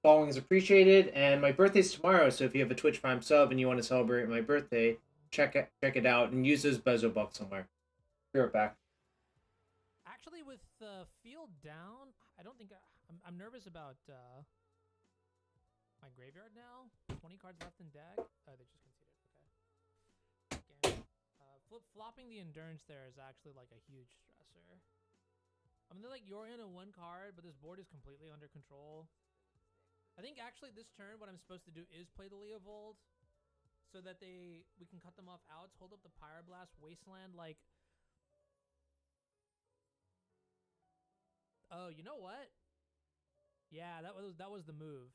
Following is appreciated. And my birthday's tomorrow, so if you have a Twitch Prime sub and you want to celebrate my birthday, check it out and use those Bezo bucks somewhere. Be right back. Actually, with the field down, I don't think I'm nervous about my graveyard now. 20 cards left in deck. Oh, they just conceded. Okay. Again, Flip-flopping the endurance there is actually like a huge stressor. I mean, they're like Yorion in one card, but this board is completely under control. I think actually this turn, what I'm supposed to do is play the Leovold, so that we can cut them off outs, hold up the Pyroblast, Wasteland, like... Oh, you know what? Yeah, that was the move.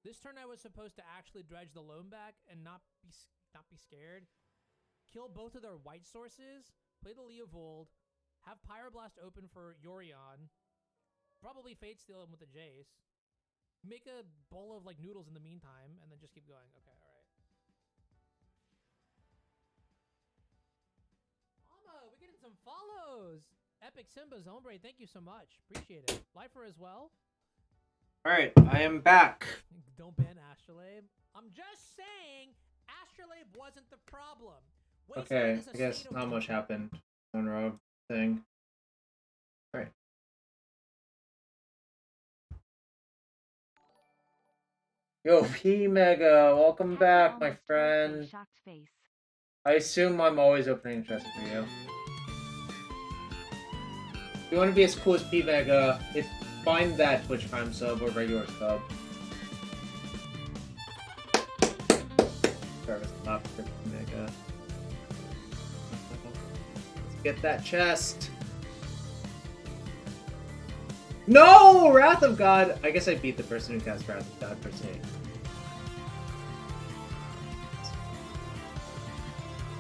This turn I was supposed to actually dredge the Loam back and not be scared. Kill both of their white sources, play the Leovold, have Pyroblast open for Yorion, probably Fate Steal him with the Jace, make a bowl of like noodles in the meantime, and then just keep going. Okay, alright. Mama, we're getting some follows! Epic Simba's Hombre, thank you so much. Appreciate it. Lifer as well. Alright, I am back. Don't ban Astrolabe. I'm just saying, Astrolabe wasn't the problem. Okay, I guess not much happened. One rogue thing. Alright. Yo, P-Mega, welcome back, my friend. I assume I'm always opening chests for you. If you want to be as cool as P-Mega, find that Twitch Prime sub or regular sub. Jarvis, not for P-Mega. Let's get that chest. No! Wrath of God! I guess I beat the person who cast Wrath of God per se.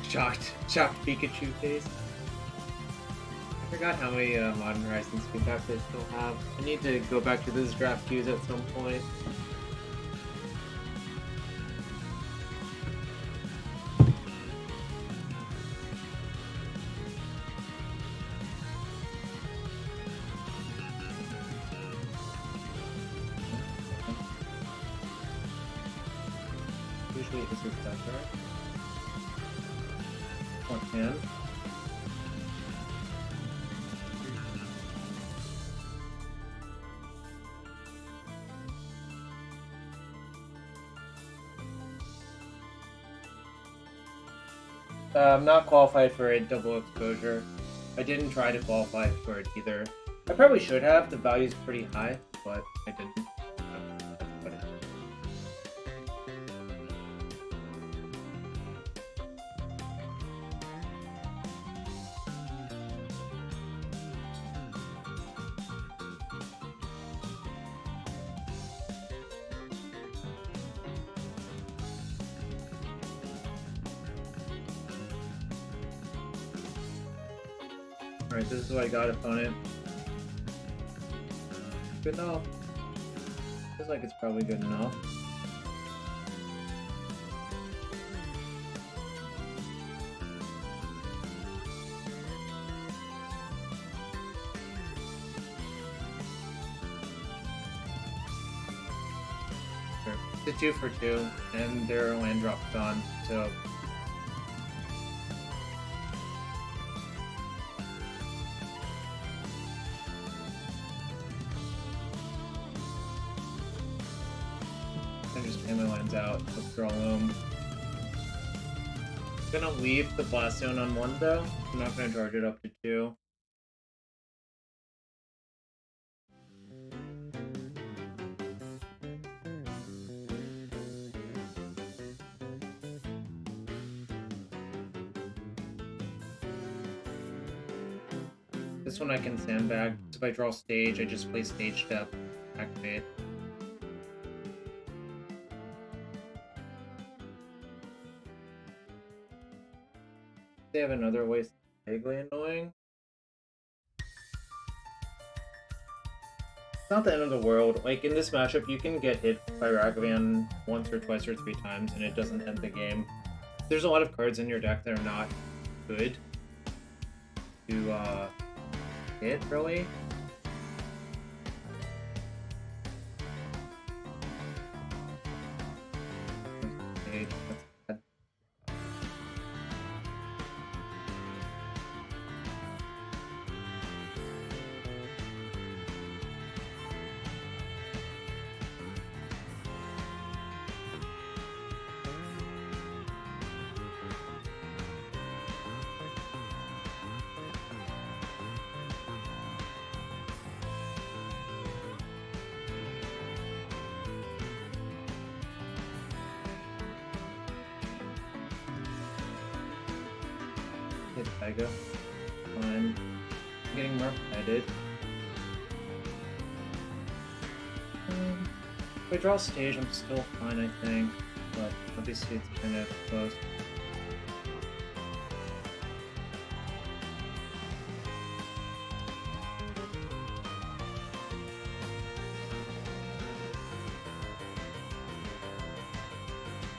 Shocked Pikachu face. I forgot how many Modern Horizons feedbacks I still have. I need to go back to those draft queues at some point. Usually Izzet Delver. One hand. I'm not qualified for a double exposure. I didn't try to qualify for it either. I probably should have. The value's pretty high, but I didn't. Alright, this is what I got, opponent. Good enough. Feels like it's probably good enough. Sure. It's a 2 for 2, and their land drop's gone, so... out, withdraw Loam. I'm gonna leave the Blast Zone on 1 though. I'm not gonna charge it up to 2. This one I can sandbag. So if I draw stage, I just play stage step, activate. They have another waste vaguely annoying. It's not the end of the world. Like in this matchup, you can get hit by Ragavan once or twice or 3 times and it doesn't end the game. There's a lot of cards in your deck that are not good to hit, really. Saga. Fine. I'm getting more excited. If I draw stage, I'm still fine, I think. But obviously it's kind of close.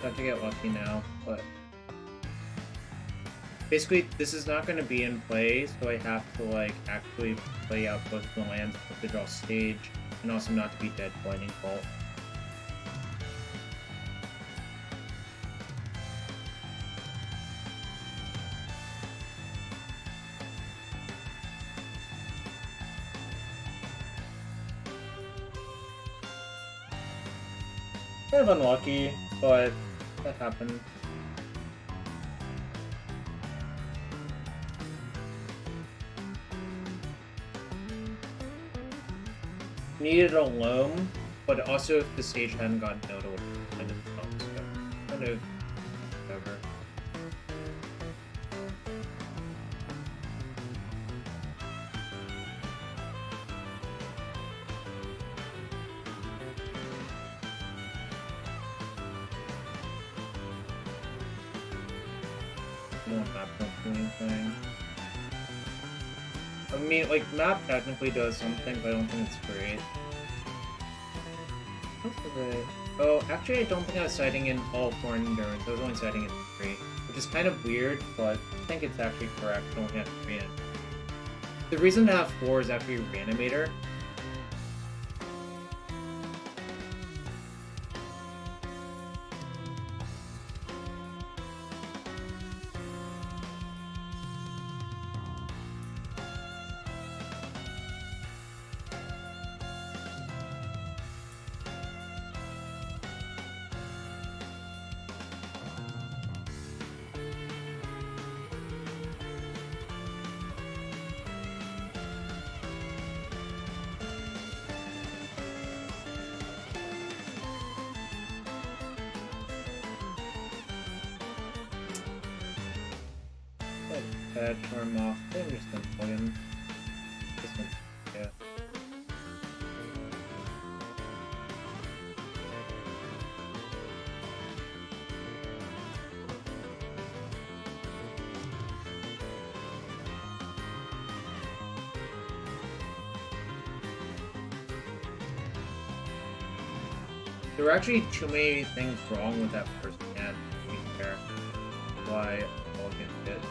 Have to get lucky now, but basically this is not going to be in play, so I have to like actually play out both the lands to draw stage, and also not to be dead Lightning Bolt. Kind of unlucky, but that happened. Needed a loam, but also if the stage hadn't gotten out, it would have kind of fun, so kind of whatever. Don't do anything. I mean, like, map technically does something, but I don't think it's great. Oh, actually, I don't think I was citing in all 4 endurance. I was only citing in 3, which is kind of weird, but I think it's actually correct to only have 3 in. The reason to have 4 is actually Reanimator. Charm off. I'm just gonna plug in this one. Yeah. There were actually too many things wrong with that first hand, to be fair. Why all against it.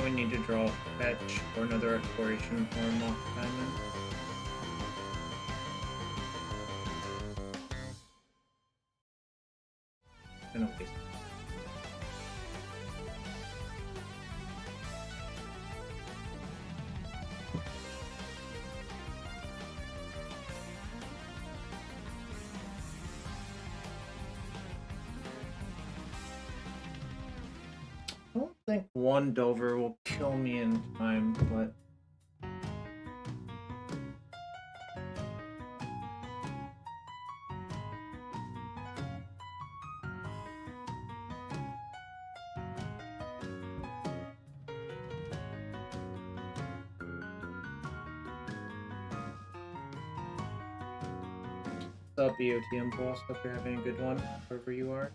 We need to draw a fetch or another exploration for a mock diamond. And a waste. I don't think 1 Delver will kill me in time, but what's up, EOTM boss? Hope you're having a good one, wherever you are.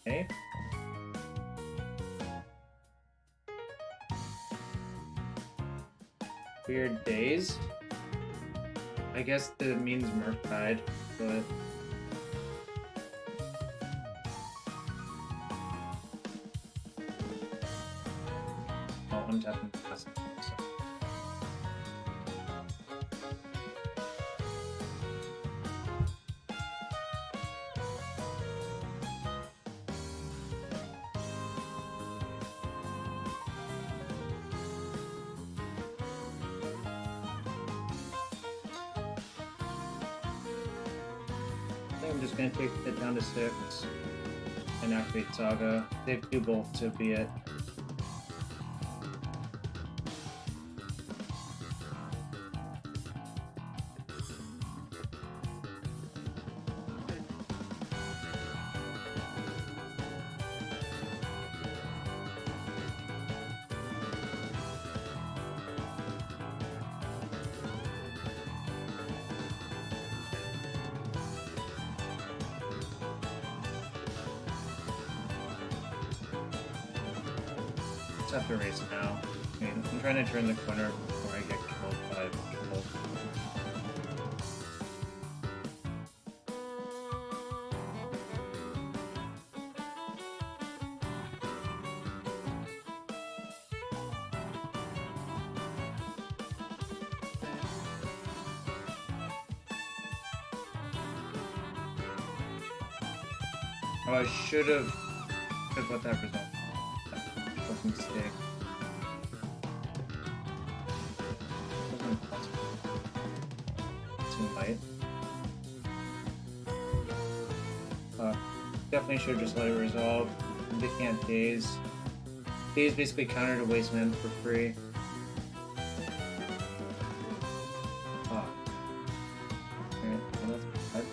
Okay. Weird days. I guess that means Murktide, but... Oh, I'm tapping the passive. So. I'm just gonna take it down to 6 and activate Saga. They do both, so be it. Have to race now. I mean, I'm trying to turn the corner before I get killed by people. Oh, I should have let that result. Mistake. Too light. Definitely should have just let it resolve. They can't daze. Daze basically counter to waste mana for free. Alright, well, that's bad.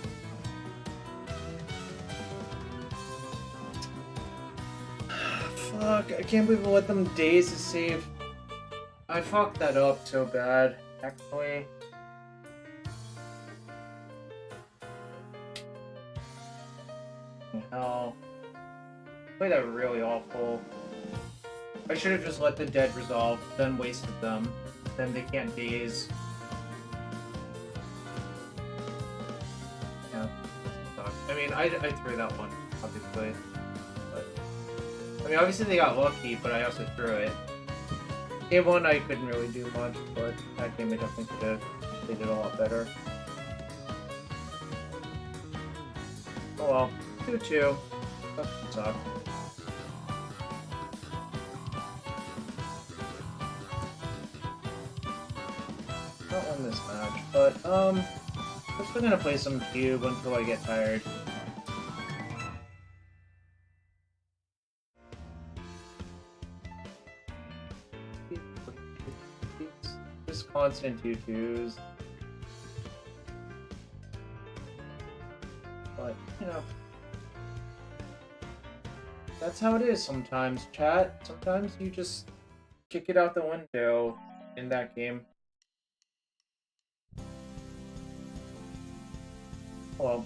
Fuck, I can't believe I let them daze to save. I fucked that up so bad, actually. Hell. Played that really awful. I should have just let the dead resolve, then wasted them. Then they can't daze. Yeah. I mean, I threw that one, obviously. I mean, obviously they got lucky, but I also threw it. Game 1, I couldn't really do much, but that game I definitely could have played it a lot better. Oh well, 2-2. That sucked. Not win this match, but I'm still gonna play some Cube until I get tired. Just constant 2-2s. But, you know, that's how it is sometimes, chat. Sometimes you just kick it out the window in that game. Well.